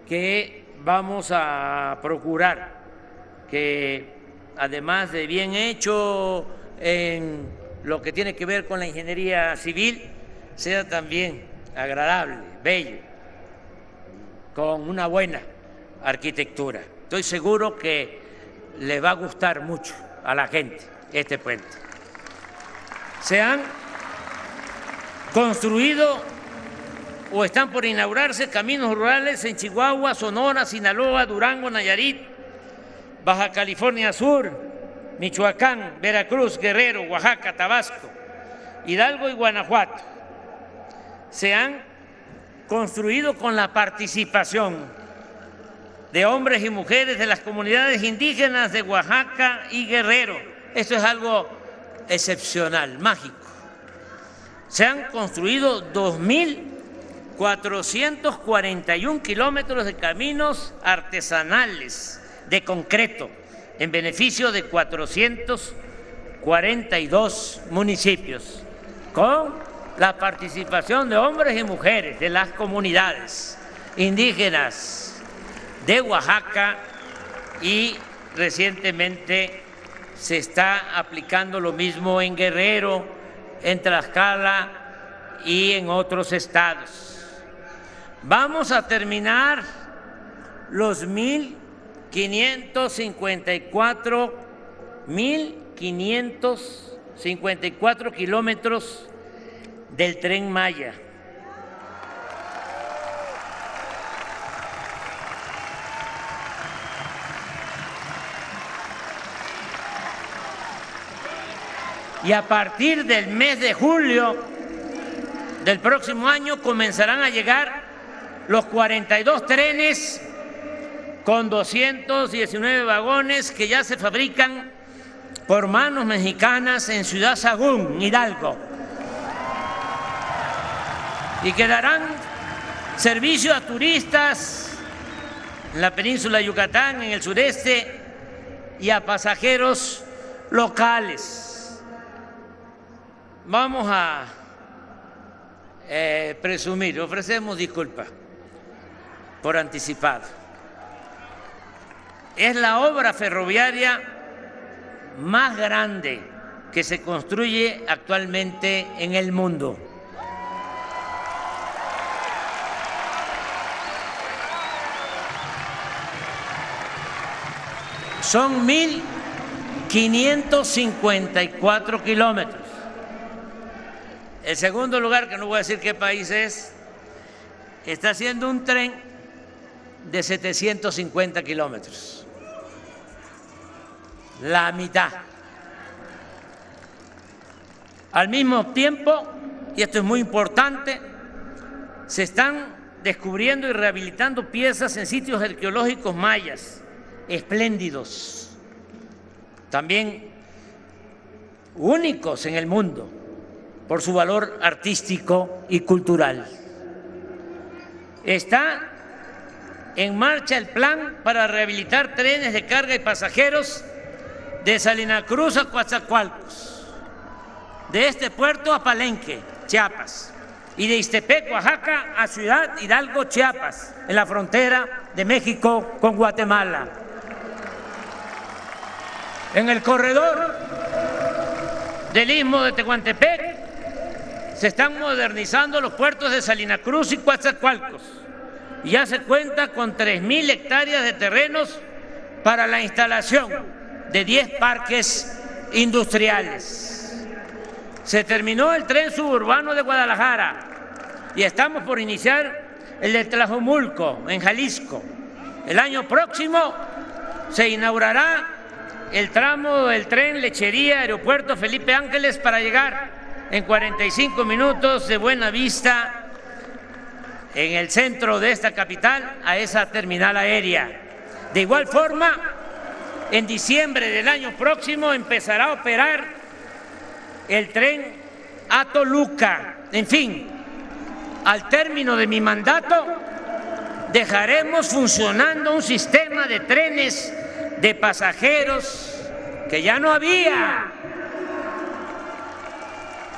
que vamos a procurar que, además de bien hecho en lo que tiene que ver con la ingeniería civil, sea también agradable, bello, con una buena arquitectura. Estoy seguro que le va a gustar mucho a la gente este puente. Se han construido o están por inaugurarse caminos rurales en Chihuahua, Sonora, Sinaloa, Durango, Nayarit, Baja California Sur, Michoacán, Veracruz, Guerrero, Oaxaca, Tabasco, Hidalgo y Guanajuato. Se han construido con la participación de hombres y mujeres de las comunidades indígenas de Oaxaca y Guerrero. Esto es algo excepcional, mágico. Se han construido 2.441 kilómetros de caminos artesanales de concreto en beneficio de 442 municipios, con la participación de hombres y mujeres de las comunidades indígenas de Oaxaca, y recientemente se está aplicando lo mismo en Guerrero, en Tlaxcala y en otros estados. Vamos a terminar los 1.554 kilómetros del Tren Maya. Y a partir del mes de julio del próximo año comenzarán a llegar los 42 trenes con 219 vagones que ya se fabrican por manos mexicanas en Ciudad Sagún, Hidalgo, y que darán servicio a turistas en la península de Yucatán, en el sureste, y a pasajeros locales. Vamos a presumir, ofrecemos disculpas por anticipado. Es la obra ferroviaria más grande que se construye actualmente en el mundo. Son 1.554 kilómetros. El segundo lugar, que no voy a decir qué país es, está haciendo un tren de 750 kilómetros. La mitad. Al mismo tiempo, y esto es muy importante, se están descubriendo y rehabilitando piezas en sitios arqueológicos mayas espléndidos, también únicos en el mundo por su valor artístico y cultural. Está en marcha el plan para rehabilitar trenes de carga y pasajeros de Salina Cruz a Coatzacoalcos, de este puerto a Palenque, Chiapas, y de Ixtepec, Oaxaca, a Ciudad Hidalgo, Chiapas, en la frontera de México con Guatemala. En el corredor del Istmo de Tehuantepec se están modernizando los puertos de Salina Cruz y Coatzacoalcos, y ya se cuenta con 3.000 hectáreas de terrenos para la instalación de 10 parques industriales. Se terminó el tren suburbano de Guadalajara y estamos por iniciar el de Tlajomulco, en Jalisco. El año próximo se inaugurará el tramo del tren Lechería Aeropuerto Felipe Ángeles para llegar en 45 minutos de Buenavista, en el centro de esta capital, a esa terminal aérea. De igual forma, en diciembre del año próximo empezará a operar el tren a Toluca. En fin, al término de mi mandato dejaremos funcionando un sistema de trenes de pasajeros que ya no había,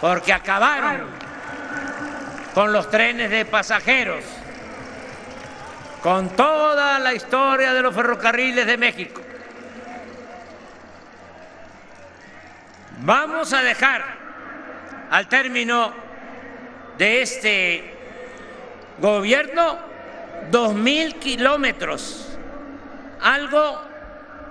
porque acabaron con los trenes de pasajeros, con toda la historia de los ferrocarriles de México. Vamos a dejar al término de este gobierno 2,000 kilómetros, algo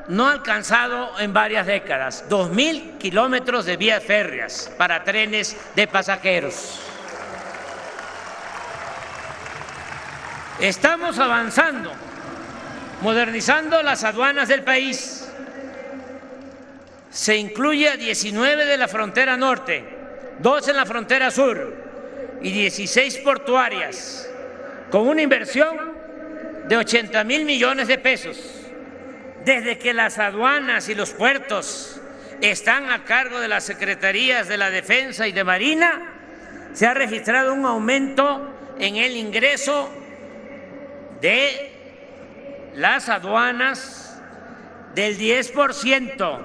no alcanzado en varias décadas, 2,000 kilómetros de vías férreas para trenes de pasajeros. Estamos avanzando, modernizando las aduanas del país. Se incluye a 19 de la frontera norte, 2 en la frontera sur y 16 portuarias, con una inversión de 80,000 millones de pesos. Desde que las aduanas y los puertos están a cargo de las Secretarías de la Defensa y de Marina, se ha registrado un aumento en el ingreso de las aduanas del 10%.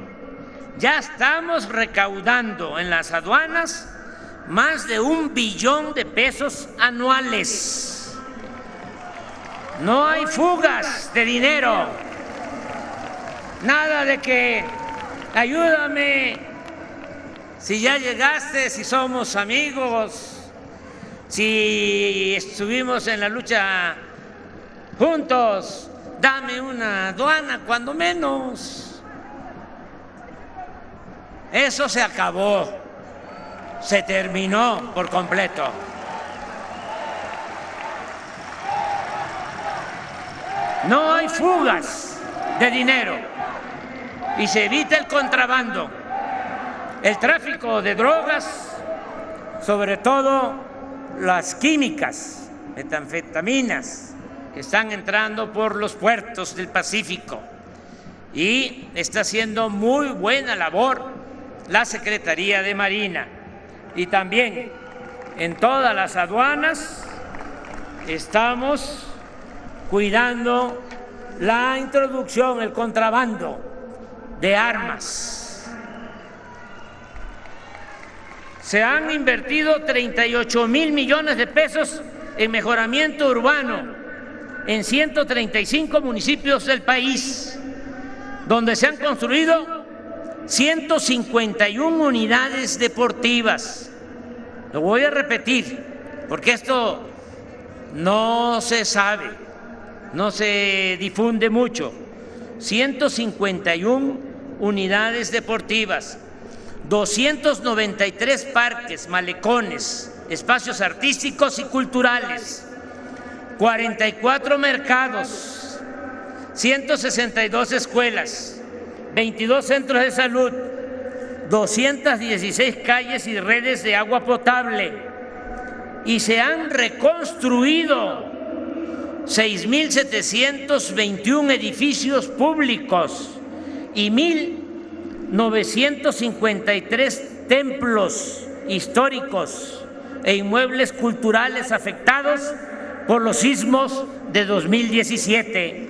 Ya estamos recaudando en las aduanas más de 1 billón de pesos anuales. No hay fugas de dinero. Nada de que ayúdame, si ya llegaste, si somos amigos, si estuvimos en la lucha juntos, dame una aduana cuando menos. Eso se acabó, se terminó por completo. No hay fugas de dinero. Y se evita el contrabando, el tráfico de drogas, sobre todo las químicas, metanfetaminas, que están entrando por los puertos del Pacífico. Y está haciendo muy buena labor la Secretaría de Marina. Y también en todas las aduanas estamos cuidando la introducción, el contrabando de armas. Se han invertido 38,000 millones de pesos en mejoramiento urbano en 135 municipios del país, donde se han construido 151 unidades deportivas. Lo voy a repetir, porque esto no se sabe, no se difunde mucho. 151 unidades deportivas, 293 parques, malecones, espacios artísticos y culturales, 44 mercados, 162 escuelas, 22 centros de salud, 216 calles y redes de agua potable, y se han reconstruido 6,721 edificios públicos y 1,953 templos históricos e inmuebles culturales afectados por los sismos de 2017.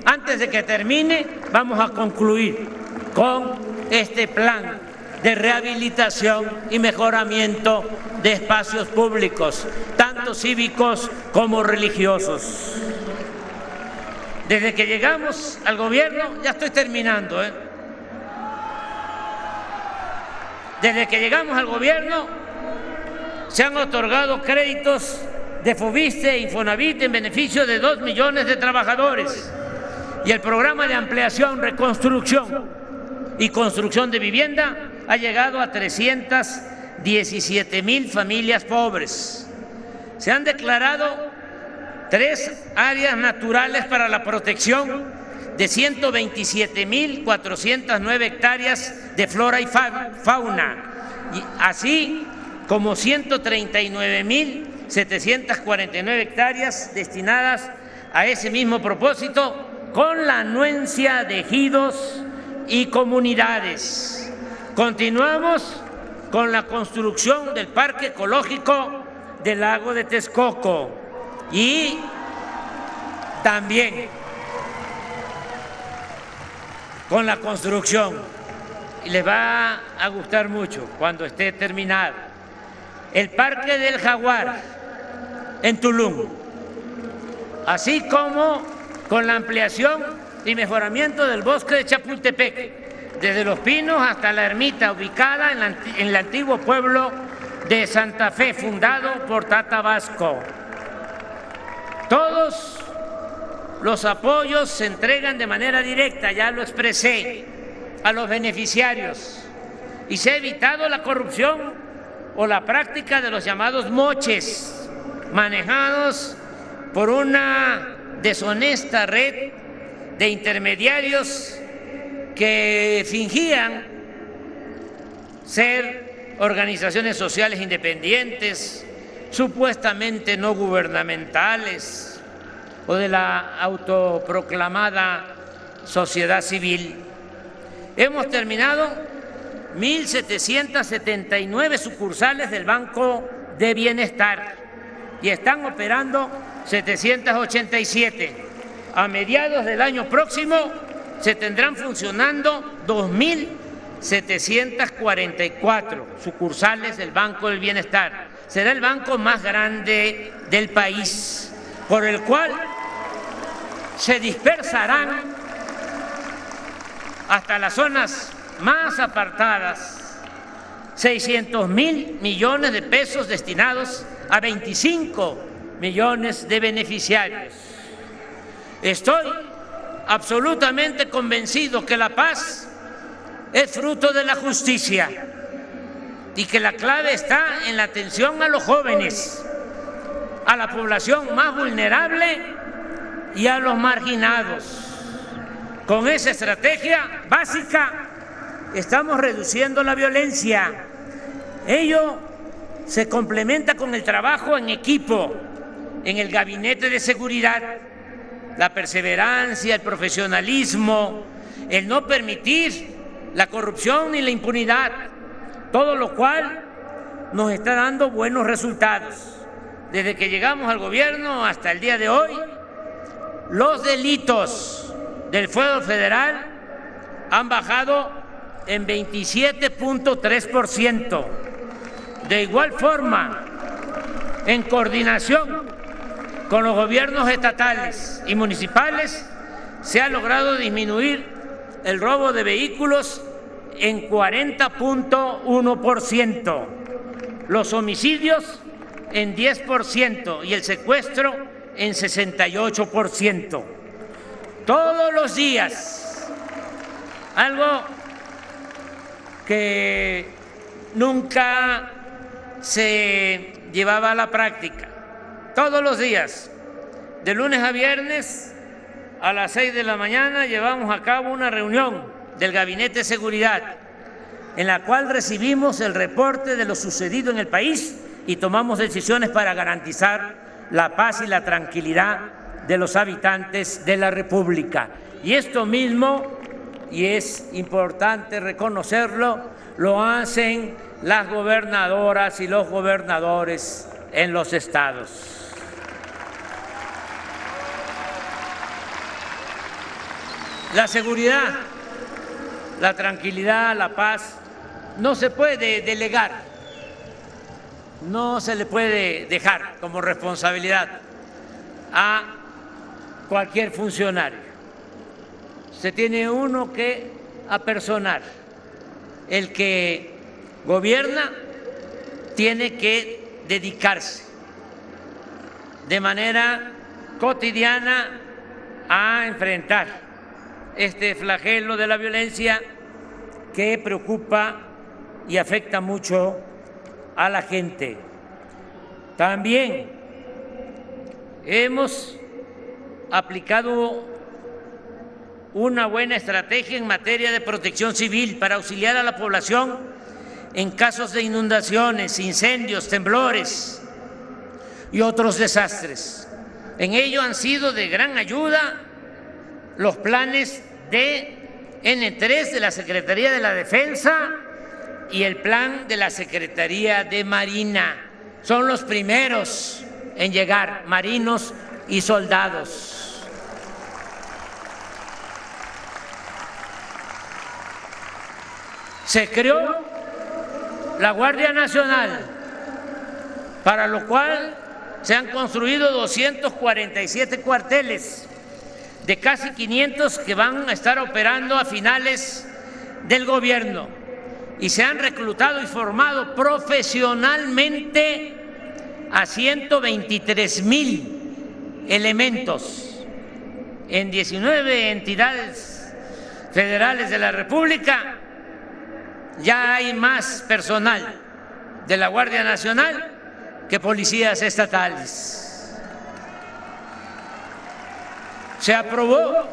Antes de que termine, vamos a concluir con este plan de rehabilitación y mejoramiento de espacios públicos, tanto cívicos como religiosos. Desde que llegamos al gobierno, ya estoy terminando, Desde que llegamos al gobierno, se han otorgado créditos de Fobiste e Infonavit en beneficio de 2 millones de trabajadores, y el programa de ampliación, reconstrucción y construcción de vivienda ha llegado a 317,000 familias pobres. Se han declarado 3 áreas naturales para la protección de 127,409 hectáreas de flora y fauna, y así como 139,749 hectáreas destinadas a ese mismo propósito, con la anuencia de ejidos y comunidades. Continuamos con la construcción del Parque Ecológico del Lago de Texcoco, y también con la construcción, y les va a gustar mucho cuando esté terminado, el Parque del Jaguar en Tulum, así como con la ampliación y mejoramiento del bosque de Chapultepec, desde Los Pinos hasta la ermita ubicada en el antiguo pueblo de Santa Fe, fundado por Tata Vasco. Todos los apoyos se entregan de manera directa, ya lo expresé, a los beneficiarios, y se ha evitado la corrupción o la práctica de los llamados moches, manejados por una deshonesta red de intermediarios que fingían ser organizaciones sociales independientes, supuestamente no gubernamentales o de la autoproclamada sociedad civil. Hemos terminado 1.779 sucursales del Banco de Bienestar y están operando 787. A mediados del año próximo se tendrán funcionando 2.744 sucursales del Banco del Bienestar. Será el banco más grande del país, por el cual se dispersarán hasta las zonas más apartadas 600.000 millones de pesos destinados a 25 millones de beneficiarios. Estoy absolutamente convencido que la paz es fruto de la justicia y que la clave está en la atención a los jóvenes, a la población más vulnerable y a los marginados. Con esa estrategia básica estamos reduciendo la violencia. Ello se complementa con el trabajo en equipo en el Gabinete de Seguridad, la perseverancia, el profesionalismo, el no permitir la corrupción ni la impunidad, todo lo cual nos está dando buenos resultados. Desde que llegamos al gobierno hasta el día de hoy, los delitos del fuero federal han bajado en 27.3%. De igual forma, en coordinación con los gobiernos estatales y municipales, se ha logrado disminuir el robo de vehículos en 40.1%, los homicidios en 10% y el secuestro en 68%. Todos los días, algo que nunca se llevaba a la práctica, todos los días, de lunes a viernes, a las 6 de la mañana, llevamos a cabo una reunión del Gabinete de Seguridad, en la cual recibimos el reporte de lo sucedido en el país y tomamos decisiones para garantizar la paz y la tranquilidad de los habitantes de la República. Y esto mismo, y es importante reconocerlo, lo hacen las gobernadoras y los gobernadores en los estados. La seguridad, la tranquilidad, la paz, no se puede delegar, no se le puede dejar como responsabilidad a cualquier funcionario. Se tiene uno que apersonar. El que gobierna tiene que dedicarse de manera cotidiana a enfrentar este flagelo de la violencia que preocupa y afecta mucho a la gente. También hemos aplicado una buena estrategia en materia de protección civil para auxiliar a la población en casos de inundaciones, incendios, temblores y otros desastres. En ello han sido de gran ayuda los planes de N3 de la Secretaría de la Defensa y el plan de la Secretaría de Marina. Son los primeros en llegar, marinos y soldados. se creó la Guardia Nacional, para lo cual se han construido 247 cuarteles de casi 500 que van a estar operando a finales del gobierno, y se han reclutado y formado profesionalmente a 123,000 elementos en 19 entidades federales de la República. Ya hay más personal de la Guardia Nacional que policías estatales. Se aprobó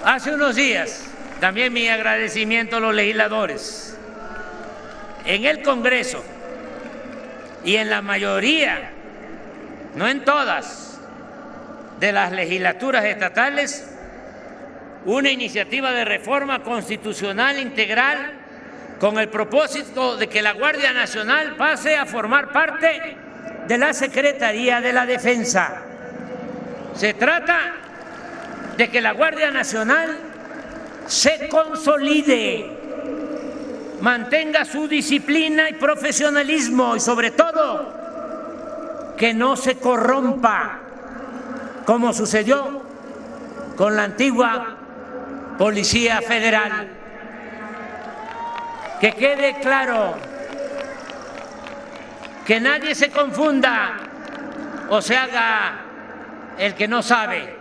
hace unos días, también mi agradecimiento a los legisladores, en el Congreso y en la mayoría, no en todas, de las legislaturas estatales, una iniciativa de reforma constitucional integral con el propósito de que la Guardia Nacional pase a formar parte de la Secretaría de la Defensa. Se trata de que la Guardia Nacional se consolide, mantenga su disciplina y profesionalismo y, sobre todo, que no se corrompa, como sucedió con la antigua Policía Federal. Que quede claro, que nadie se confunda o se haga el que no sabe.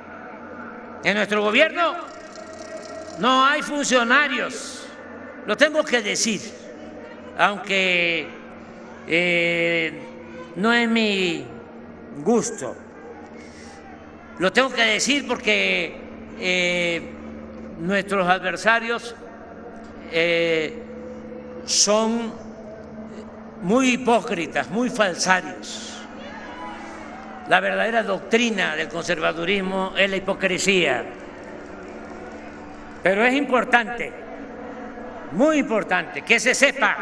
En nuestro gobierno no hay funcionarios, lo tengo que decir, aunque no es mi gusto. Lo tengo que decir porque nuestros adversarios son muy hipócritas, muy falsarios. La verdadera doctrina del conservadurismo es la hipocresía. Pero es importante, muy importante, que se sepa,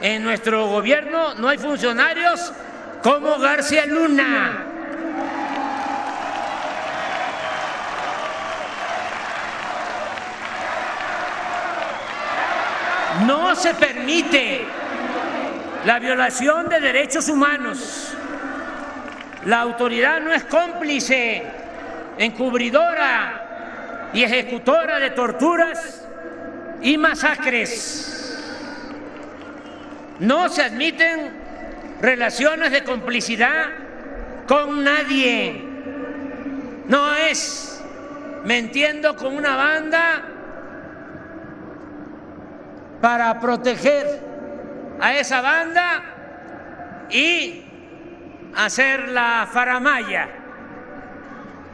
en nuestro gobierno no hay funcionarios como García Luna. No se permite la violación de derechos humanos. La autoridad no es cómplice, encubridora y ejecutora de torturas y masacres. No se admiten relaciones de complicidad con nadie. No es mintiendo con una banda para proteger a esa banda y hacer la faramalla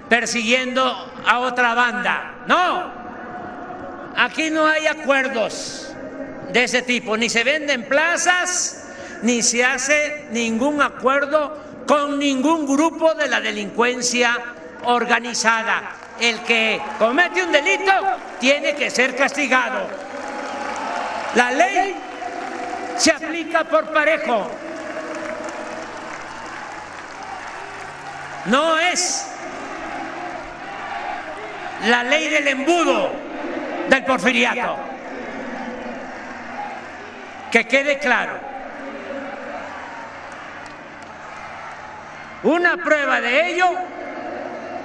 persiguiendo a otra banda. No, aquí no hay acuerdos de ese tipo, ni se venden plazas, ni se hace ningún acuerdo con ningún grupo de la delincuencia organizada. El que comete un delito tiene que ser castigado. La ley se aplica por parejo. No es la ley del embudo del porfiriato. Que quede claro. Una prueba de ello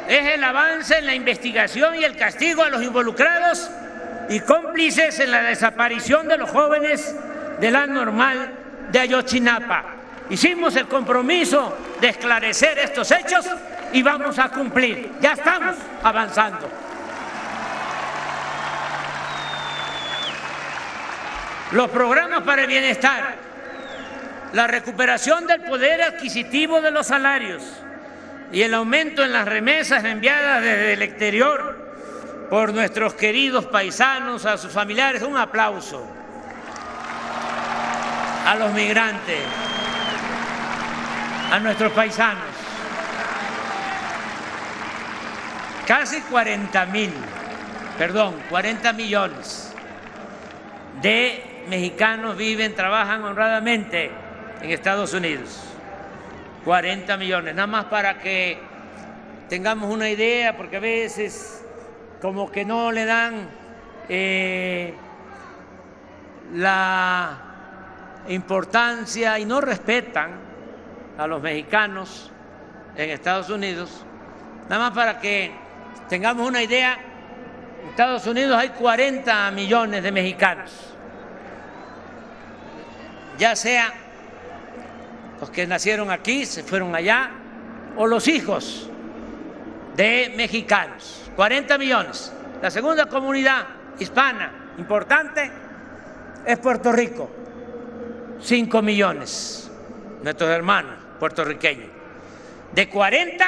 es el avance en la investigación y el castigo a los involucrados y cómplices en la desaparición de los jóvenes de la Normal de Ayotzinapa. Hicimos el compromiso de esclarecer estos hechos y vamos a cumplir. Ya estamos avanzando. Los programas para el bienestar, la recuperación del poder adquisitivo de los salarios y el aumento en las remesas enviadas desde el exterior por nuestros queridos paisanos, a sus familiares. Un aplauso a los migrantes, a nuestros paisanos. Casi 40 millones de mexicanos viven, trabajan honradamente en Estados Unidos. 40 millones, nada más para que tengamos una idea, porque a veces como que no le dan la importancia y no respetan a los mexicanos en Estados Unidos. Nada más para que tengamos una idea, en Estados Unidos hay 40 millones de mexicanos, ya sea los que nacieron aquí, se fueron allá, o los hijos de mexicanos, 40 millones. La segunda comunidad hispana importante es Puerto Rico, 5 millones, nuestros hermanos puertorriqueños, de 40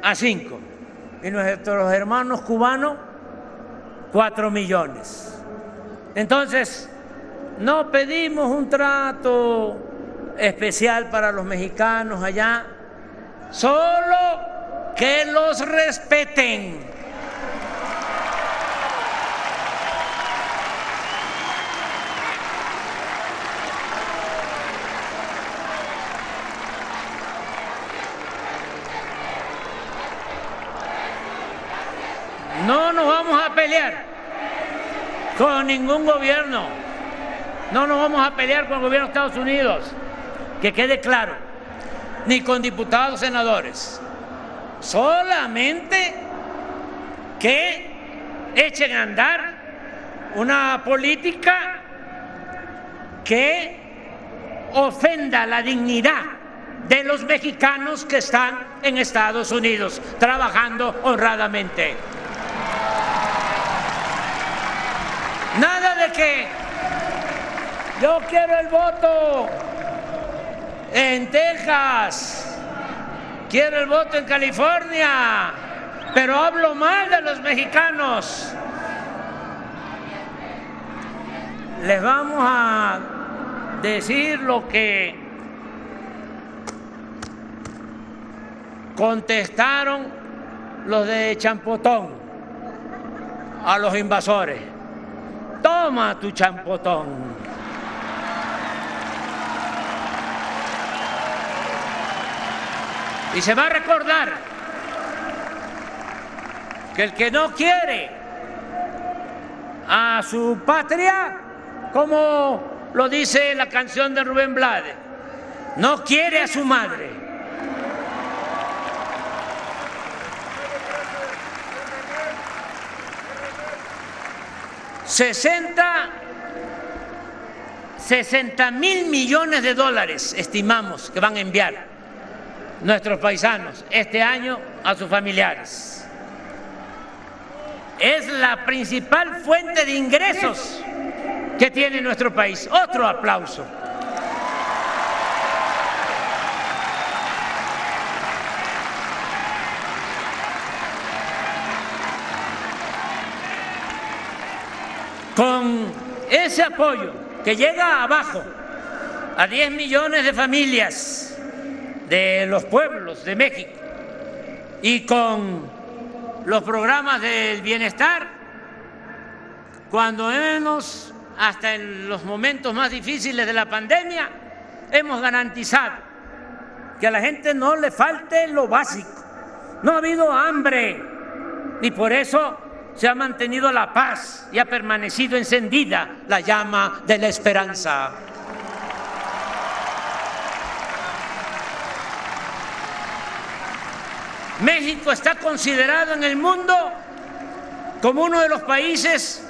a 5, y nuestros hermanos cubanos, 4 millones. Entonces, no pedimos un trato especial para los mexicanos allá, solo que los respeten. No nos vamos a pelear con ningún gobierno, no nos vamos a pelear con el gobierno de Estados Unidos, que quede claro, ni con diputados, senadores, solamente que echen a andar una política que ofenda la dignidad de los mexicanos que están en Estados Unidos trabajando honradamente. Nada de que yo quiero el voto en Texas, quiero el voto en California, pero hablo mal de los mexicanos. Les vamos a decir lo que contestaron los de Champotón a los invasores. Toma tu champotón. Y se va a recordar que el que no quiere a su patria, como lo dice la canción de Rubén Blades, no quiere a su madre. $60,000 millones de dólares estimamos que van a enviar nuestros paisanos este año a sus familiares. Es la principal fuente de ingresos que tiene nuestro país. Otro aplauso. Con ese apoyo que llega abajo a 10 millones de familias de los pueblos de México y con los programas del bienestar, cuando menos hasta en los momentos más difíciles de la pandemia, hemos garantizado que a la gente no le falte lo básico. No ha habido hambre y por eso se ha mantenido la paz y ha permanecido encendida la llama de la esperanza. México está considerado en el mundo como uno de los países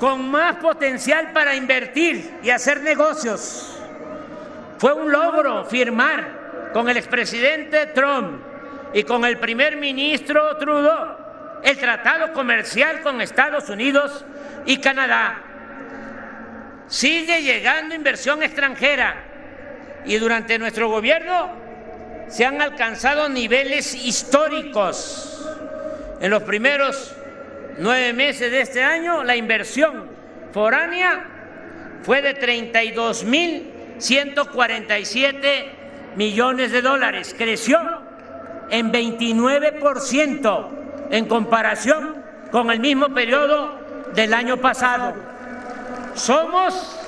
con más potencial para invertir y hacer negocios. Fue un logro firmar con el expresidente Trump y con el primer ministro Trudeau el tratado comercial con Estados Unidos y Canadá. Sigue llegando inversión extranjera y durante nuestro gobierno se han alcanzado niveles históricos. En los primeros 9 meses de este año, la inversión foránea fue de $32,147 millones de dólares. Creció en 29% en comparación con el mismo periodo del año pasado. Somos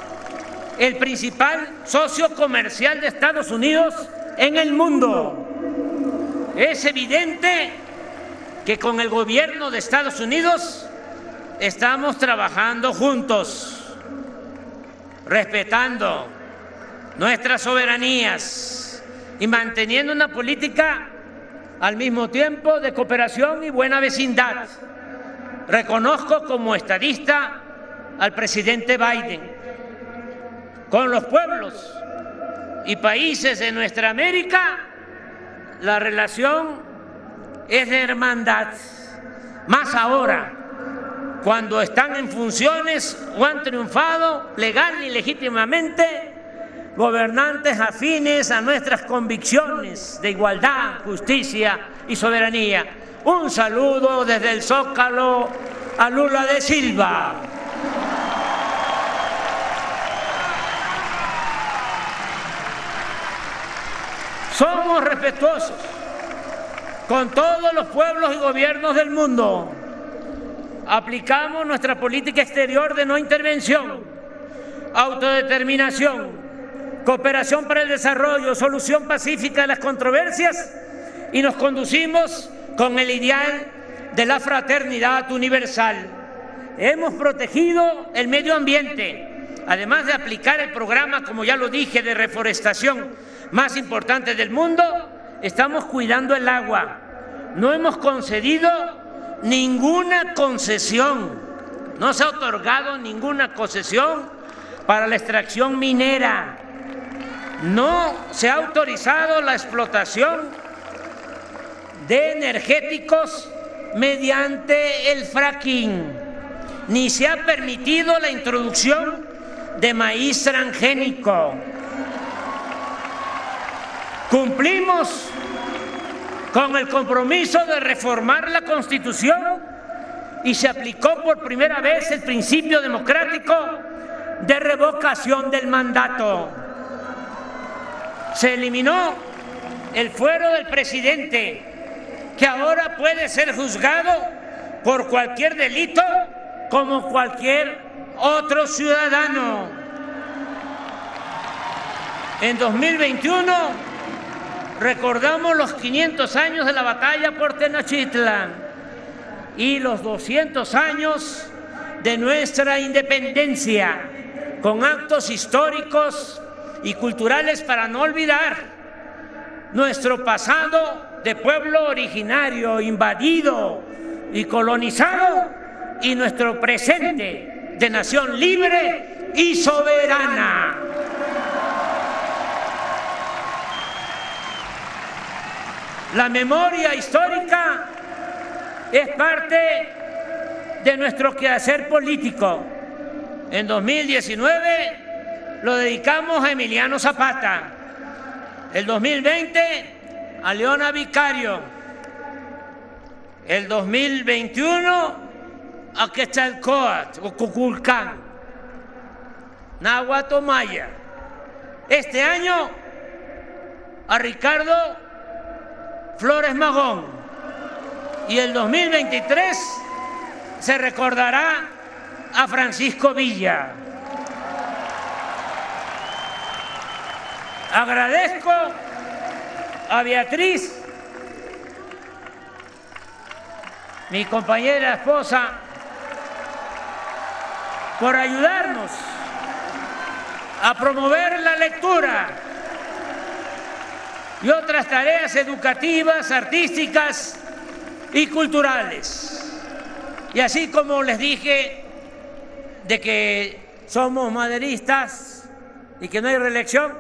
el principal socio comercial de Estados Unidos en el mundo. Es evidente que con el gobierno de Estados Unidos estamos trabajando juntos respetando nuestras soberanías y manteniendo una política al mismo tiempo de cooperación y buena vecindad. Reconozco como estadista al presidente Biden. Con los pueblos y países de nuestra América, la relación es de hermandad, más ahora, cuando están en funciones o han triunfado legal y legítimamente gobernantes afines a nuestras convicciones de igualdad, justicia y soberanía. Un saludo desde el Zócalo a Lula da Silva. Somos respetuosos con todos los pueblos y gobiernos del mundo. Aplicamos nuestra política exterior de no intervención, autodeterminación, cooperación para el desarrollo, solución pacífica de las controversias y nos conducimos con el ideal de la fraternidad universal. Hemos protegido el medio ambiente, además de aplicar el programa, como ya lo dije, de reforestación más importante del mundo. Estamos cuidando el agua. No hemos concedido ninguna concesión, no se ha otorgado ninguna concesión para la extracción minera. No se ha autorizado la explotación de energéticos mediante el fracking, ni se ha permitido la introducción de maíz transgénico. Cumplimos con el compromiso de reformar la Constitución y se aplicó por primera vez el principio democrático de revocación del mandato. Se eliminó el fuero del presidente, que ahora puede ser juzgado por cualquier delito como cualquier otro ciudadano. En 2021 recordamos los 500 años de la batalla por Tenochtitlan y los 200 años de nuestra independencia, con actos históricos y culturales para no olvidar nuestro pasado de pueblo originario, invadido y colonizado, y nuestro presente de nación libre y soberana. La memoria histórica es parte de nuestro quehacer político. En 2019 lo dedicamos a Emiliano Zapata, el 2020 a Leona Vicario, el 2021 a Quetzalcóatl o Cuculcán, Náhuatl o Maya. Este año a Ricardo Flores Magón, y el 2023 se recordará a Francisco Villa. Agradezco a Beatriz, mi compañera esposa, por ayudarnos a promover la lectura y otras tareas educativas, artísticas y culturales. Y así como les dije de que somos maderistas y que no hay reelección,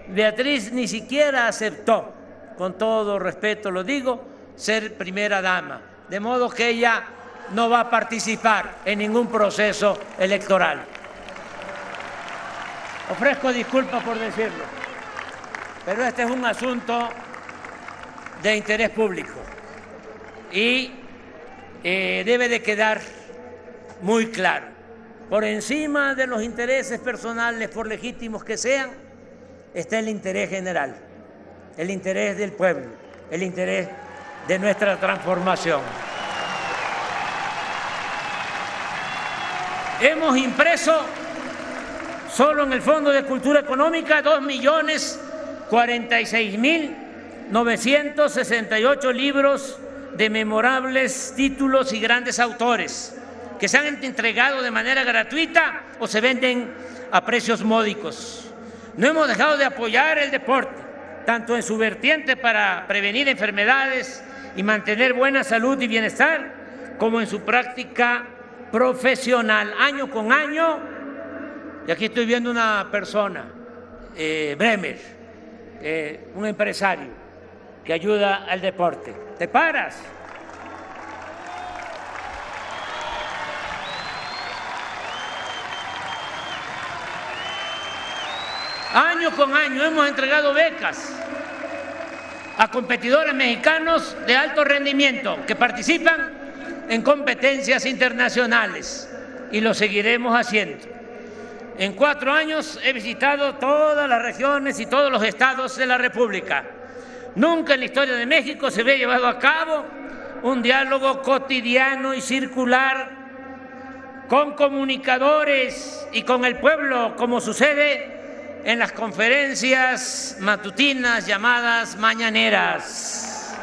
Beatriz ni siquiera aceptó, con todo respeto lo digo, ser primera dama, de modo que ella no va a participar en ningún proceso electoral. Ofrezco disculpas por decirlo, pero este es un asunto de interés público y debe de quedar muy claro. Por encima de los intereses personales, por legítimos que sean, está el interés general, el interés del pueblo, el interés de nuestra transformación. Hemos impreso solo en el Fondo de Cultura Económica 2.046.968 libros de memorables títulos y grandes autores que se han entregado de manera gratuita o se venden a precios módicos. No hemos dejado de apoyar el deporte, tanto en su vertiente para prevenir enfermedades y mantener buena salud y bienestar, como en su práctica profesional, año con año. Y aquí estoy viendo una persona, Bremer, un empresario que ayuda al deporte. ¿Te paras? Año con año hemos entregado becas a competidores mexicanos de alto rendimiento que participan en competencias internacionales y lo seguiremos haciendo. En 4 años he visitado todas las regiones y todos los estados de la República. Nunca en la historia de México se había llevado a cabo un diálogo cotidiano y circular con comunicadores y con el pueblo, como sucede en las conferencias matutinas llamadas mañaneras.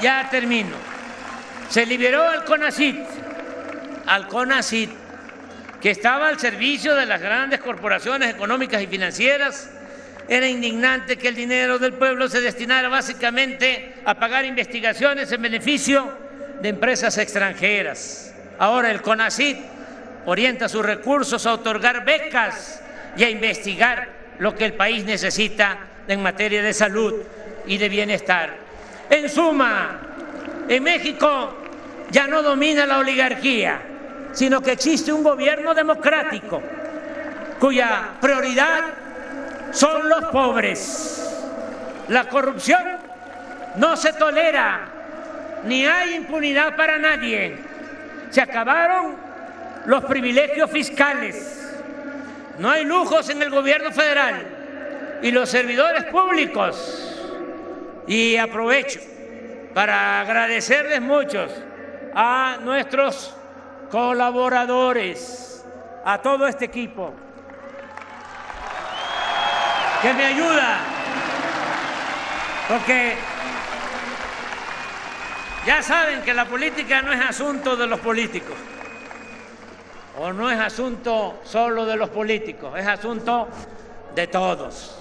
Ya termino. Se liberó al CONACYT, que estaba al servicio de las grandes corporaciones económicas y financieras. Era indignante que el dinero del pueblo se destinara básicamente a pagar investigaciones en beneficio de empresas extranjeras. Ahora el CONACYT orienta sus recursos a otorgar becas y a investigar lo que el país necesita en materia de salud y de bienestar. En suma, en México ya no domina la oligarquía, sino que existe un gobierno democrático cuya prioridad son los pobres. La corrupción no se tolera, ni hay impunidad para nadie. Se acabaron los privilegios fiscales, no hay lujos en el gobierno federal y los servidores públicos. Y aprovecho para agradecerles muchos a nuestros colaboradores, a todo este equipo que me ayuda, porque ya saben que la política no es asunto de los políticos, o no es asunto solo de los políticos, es asunto de todos.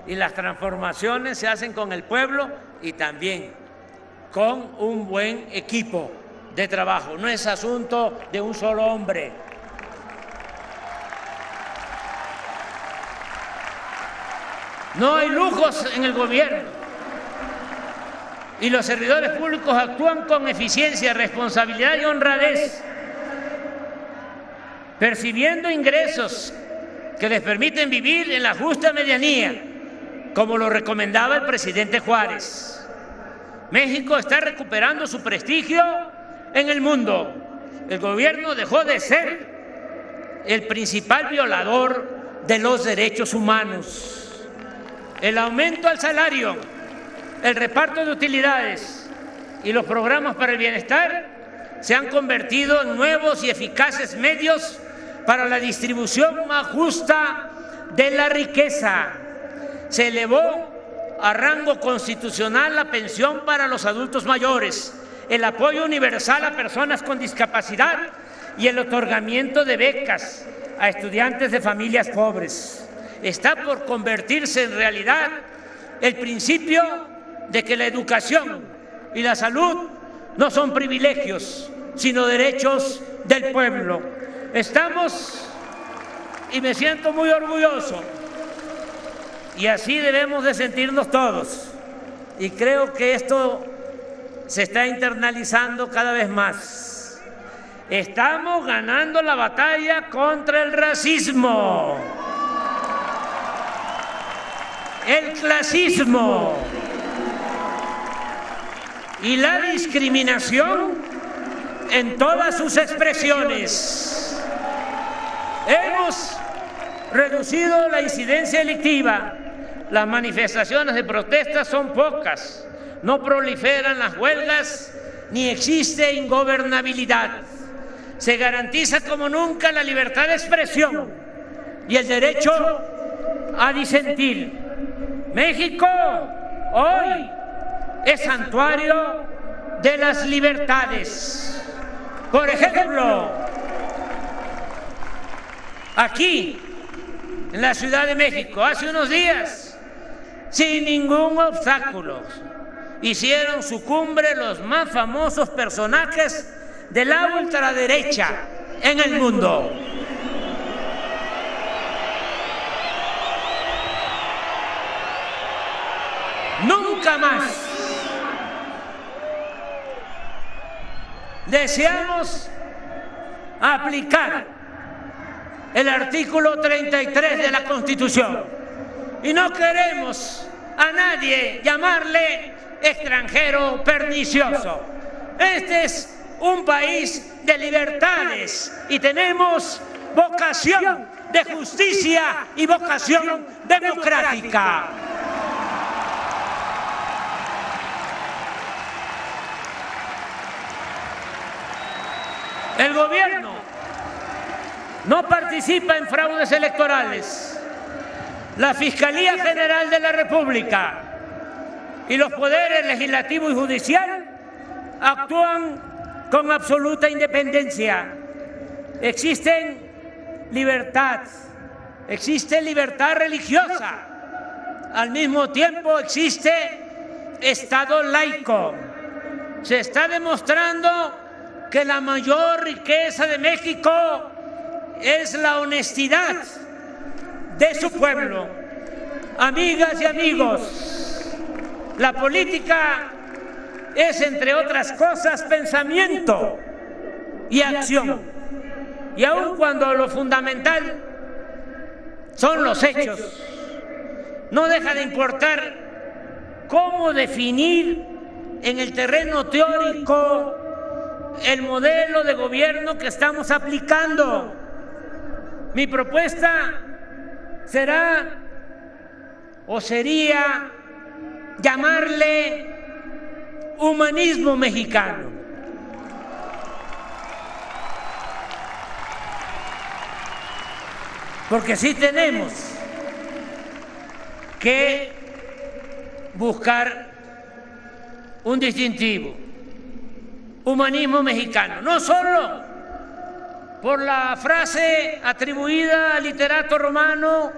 Y las transformaciones se hacen con el pueblo y también con un buen equipo de trabajo. No es asunto de un solo hombre. No hay lujos en el gobierno. Y los servidores públicos actúan con eficiencia, responsabilidad y honradez, percibiendo ingresos que les permiten vivir en la justa medianía, como lo recomendaba el presidente Juárez. México está recuperando su prestigio en el mundo. El gobierno dejó de ser el principal violador de los derechos humanos. El aumento al salario, el reparto de utilidades y los programas para el bienestar se han convertido en nuevos y eficaces medios para la distribución más justa de la riqueza. Se elevó a rango constitucional la pensión para los adultos mayores, el apoyo universal a personas con discapacidad y el otorgamiento de becas a estudiantes de familias pobres. Está por convertirse en realidad el principio de que la educación y la salud no son privilegios, sino derechos del pueblo. Estamos, y me siento muy orgulloso, y así debemos de sentirnos todos, y creo que esto se está internalizando cada vez más. Estamos ganando la batalla contra el racismo, el clasismo y la discriminación en todas sus expresiones. Hemos reducido la incidencia delictiva. Las manifestaciones de protesta son pocas, no proliferan las huelgas ni existe ingobernabilidad. Se garantiza como nunca la libertad de expresión y el derecho a disentir. México hoy es santuario de las libertades. Por ejemplo, aquí, en la Ciudad de México, hace unos días, sin ningún obstáculo, hicieron su cumbre los más famosos personajes de la ultraderecha en el mundo. Nunca más deseamos aplicar el artículo 33 de la Constitución y no queremos a nadie llamarle extranjero pernicioso. Este es un país de libertades y tenemos vocación de justicia y vocación democrática. El gobierno no participa en fraudes electorales. La Fiscalía General de la República y los poderes legislativo y judicial actúan con absoluta independencia. Existe libertad religiosa. Al mismo tiempo existe Estado laico. Se está demostrando que la mayor riqueza de México es la honestidad de su pueblo. Amigas y amigos, la política es, entre otras cosas, pensamiento y acción. Y aun cuando lo fundamental son los hechos, no deja de importar cómo definir en el terreno teórico el modelo de gobierno que estamos aplicando. Mi propuesta será o sería llamarle humanismo mexicano. Porque sí tenemos que buscar un distintivo. Humanismo mexicano, no solo por la frase atribuida al literato romano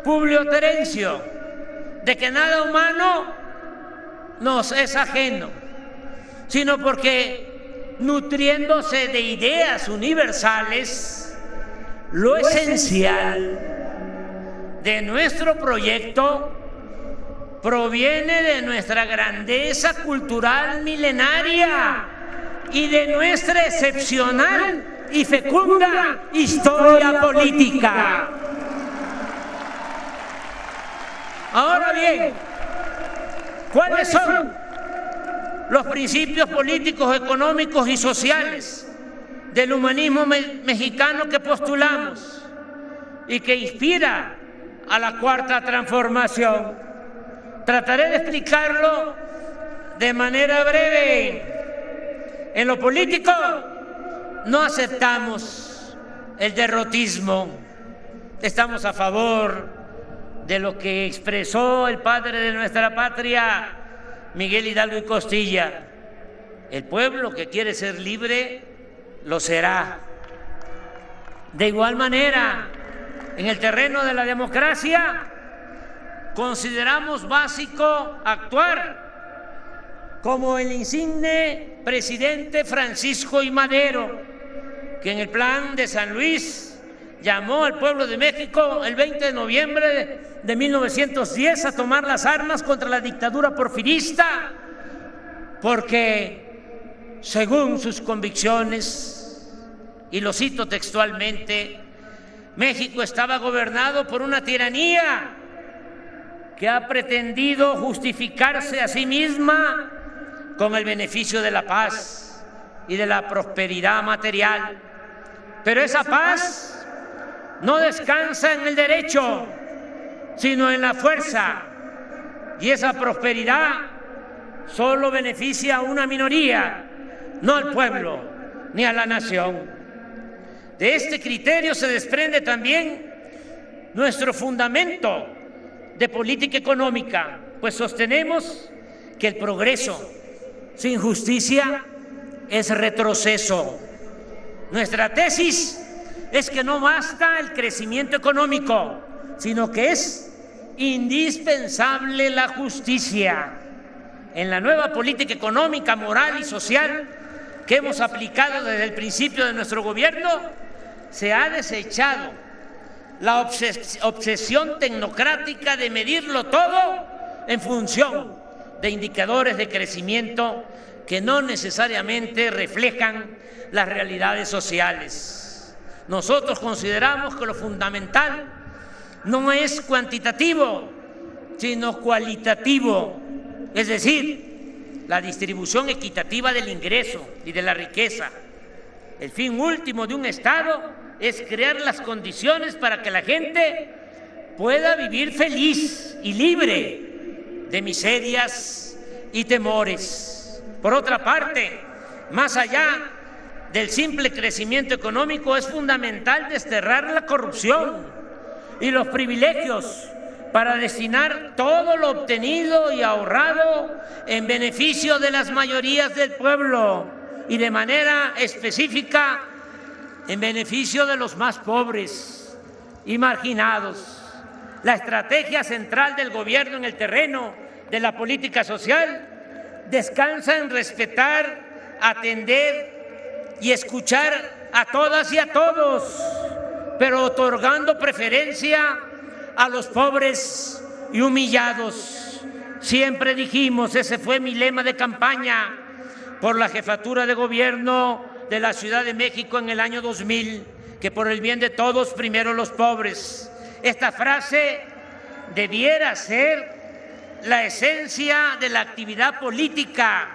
Publio Terencio, de que nada humano nos es ajeno, sino porque, nutriéndose de ideas universales, lo esencial de nuestro proyecto proviene de nuestra grandeza cultural milenaria y de nuestra excepcional y fecunda historia política. Ahora bien, ¿cuáles son los principios políticos, económicos y sociales del humanismo mexicano que postulamos y que inspira a la Cuarta Transformación? Trataré de explicarlo de manera breve. En lo político no aceptamos el derrotismo. Estamos a favor de lo que expresó el padre de nuestra patria, Miguel Hidalgo y Costilla. El pueblo que quiere ser libre lo será. De igual manera, en el terreno de la democracia, consideramos básico actuar como el insigne presidente Francisco I. Madero, que en el Plan de San Luis llamó al pueblo de México el 20 de noviembre de 1910 a tomar las armas contra la dictadura porfirista, porque según sus convicciones, y lo cito textualmente, México estaba gobernado por una tiranía que ha pretendido justificarse a sí misma con el beneficio de la paz y de la prosperidad material. Pero esa paz no descansa en el derecho, sino en la fuerza. Y esa prosperidad solo beneficia a una minoría, no al pueblo ni a la nación. De este criterio se desprende también nuestro fundamento de política económica, pues sostenemos que el progreso sin justicia es retroceso Nuestra tesis es que no basta el crecimiento económico, sino que es indispensable la justicia. En la nueva política económica, moral y social que hemos aplicado desde el principio de nuestro gobierno, se ha desechado la obsesión tecnocrática de medirlo todo en función de indicadores de crecimiento que no necesariamente reflejan las realidades sociales. Nosotros consideramos que lo fundamental no es cuantitativo, sino cualitativo, es decir, la distribución equitativa del ingreso y de la riqueza. El fin último de un Estado es crear las condiciones para que la gente pueda vivir feliz y libre de miserias y temores. Por otra parte, más allá del simple crecimiento económico, es fundamental desterrar la corrupción y los privilegios para destinar todo lo obtenido y ahorrado en beneficio de las mayorías del pueblo y de manera específica en beneficio de los más pobres y marginados. La estrategia central del gobierno en el terreno de la política social descansa en respetar, atender y escuchar a todas y a todos, pero otorgando preferencia a los pobres y humillados. Siempre dijimos, ese fue mi lema de campaña por la jefatura de gobierno de la Ciudad de México en el año 2000, que por el bien de todos, primero los pobres. Esta frase debiera ser la esencia de la actividad política,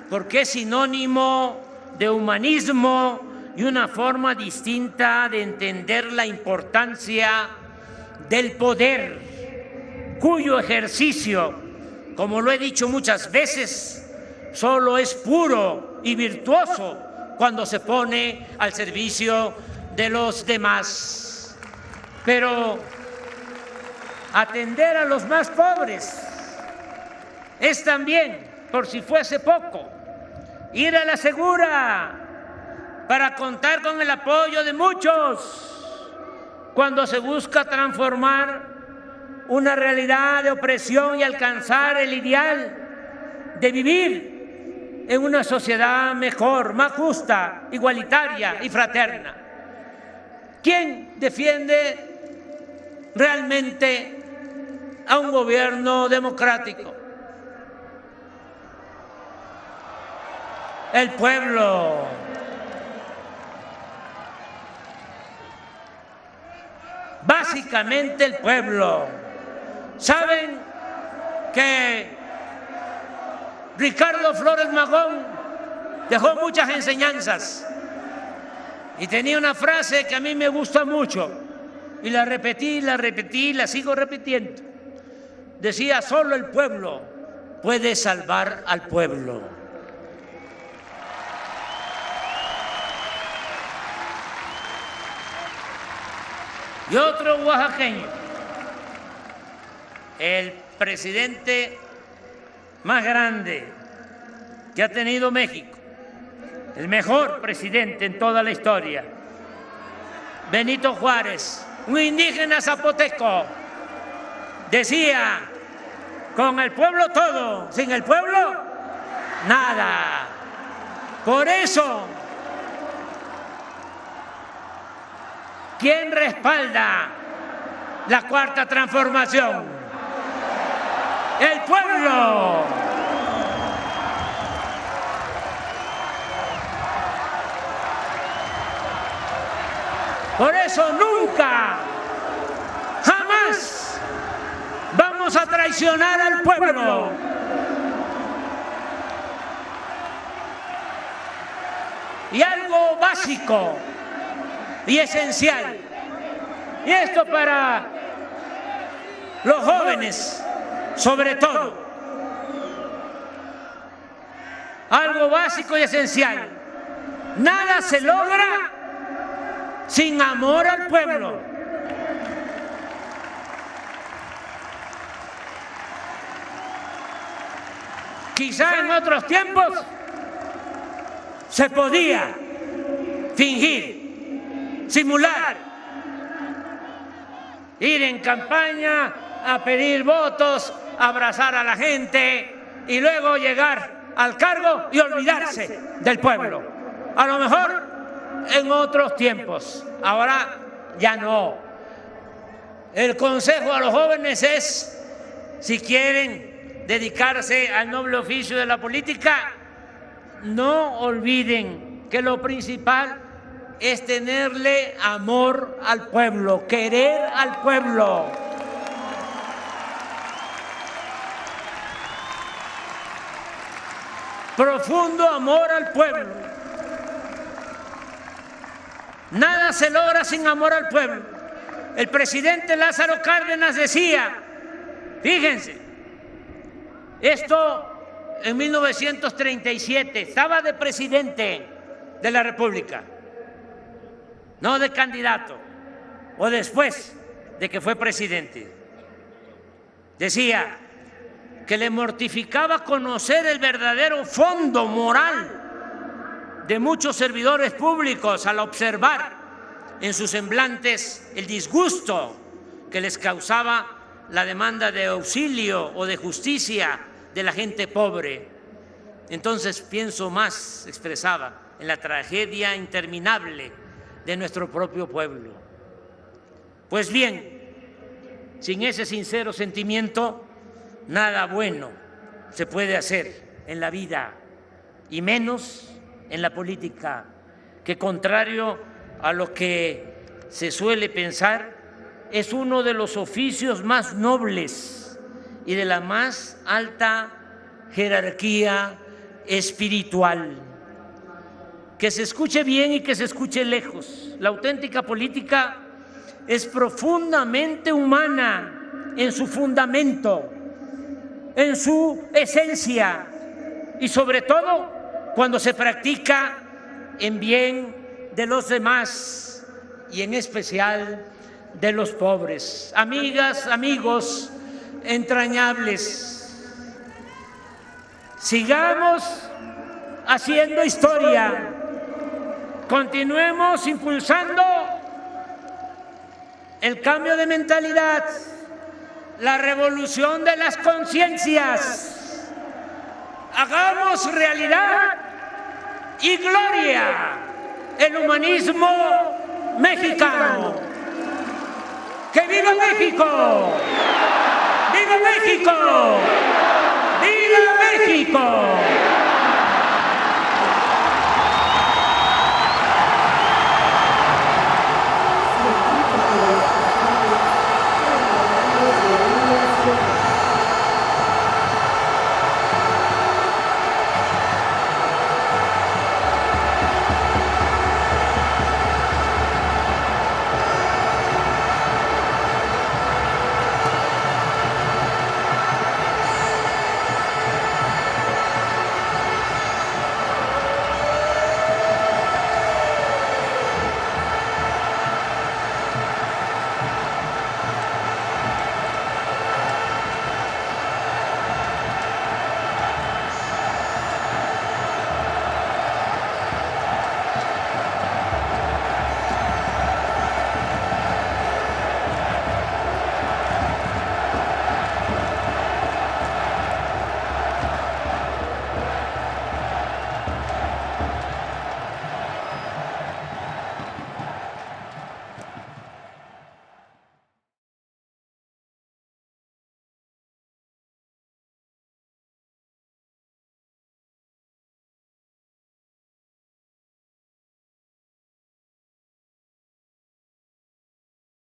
porque es sinónimo de humanismo y una forma distinta de entender la importancia del poder, cuyo ejercicio, como lo he dicho muchas veces, solo es puro y virtuoso cuando se pone al servicio de los demás. Pero atender a los más pobres es también, por si fuese poco, ir a la segura para contar con el apoyo de muchos cuando se busca transformar una realidad de opresión y alcanzar el ideal de vivir en una sociedad mejor, más justa, igualitaria y fraterna. ¿Quién defiende realmente a un gobierno democrático? El pueblo. Básicamente el pueblo. ¿Saben que Ricardo Flores Magón dejó muchas enseñanzas y tenía una frase que a mí me gusta mucho y la repetí, la sigo repitiendo? Decía, solo el pueblo puede salvar al pueblo. Y otro oaxaqueño, el presidente más grande que ha tenido México, el mejor presidente en toda la historia, Benito Juárez, un indígena zapoteco, decía, con el pueblo todo, sin el pueblo nada. Por eso, ¿quién respalda la Cuarta Transformación? ¡El pueblo! Por eso nunca, jamás vamos a traicionar al pueblo. Y algo básico y esencial, y esto para los jóvenes sobre todo, algo básico y esencial: nada se logra sin amor al pueblo. Quizá en otros tiempos se podía fingir, simular, ir en campaña a pedir votos, abrazar a la gente y luego llegar al cargo y olvidarse del pueblo. A lo mejor en otros tiempos, ahora ya no. El consejo a los jóvenes es, si quieren dedicarse al noble oficio de la política, no olviden que lo principal es tenerle amor al pueblo, querer al pueblo. Profundo amor al pueblo. Nada se logra sin amor al pueblo. El presidente Lázaro Cárdenas decía, fíjense, esto en 1937, estaba de presidente de la República, no de candidato, o después de que fue presidente. Decía que le mortificaba conocer el verdadero fondo moral de muchos servidores públicos al observar en sus semblantes el disgusto que les causaba la demanda de auxilio o de justicia de la gente pobre. Entonces pienso más, expresaba, en la tragedia interminable de nuestro propio pueblo. Pues bien, sin ese sincero sentimiento, nada bueno se puede hacer en la vida, y menos en la política, que contrario a lo que se suele pensar, es uno de los oficios más nobles y de la más alta jerarquía espiritual. Que se escuche bien y que se escuche lejos. La auténtica política es profundamente humana en su fundamento, en su esencia y sobre todo cuando se practica en bien de los demás y en especial de los pobres. Amigas, amigos entrañables, sigamos haciendo historia, continuemos impulsando el cambio de mentalidad, la revolución de las conciencias, hagamos realidad y gloria el humanismo mexicano. ¡Que viva México! ¡Viva México! ¡Viva México!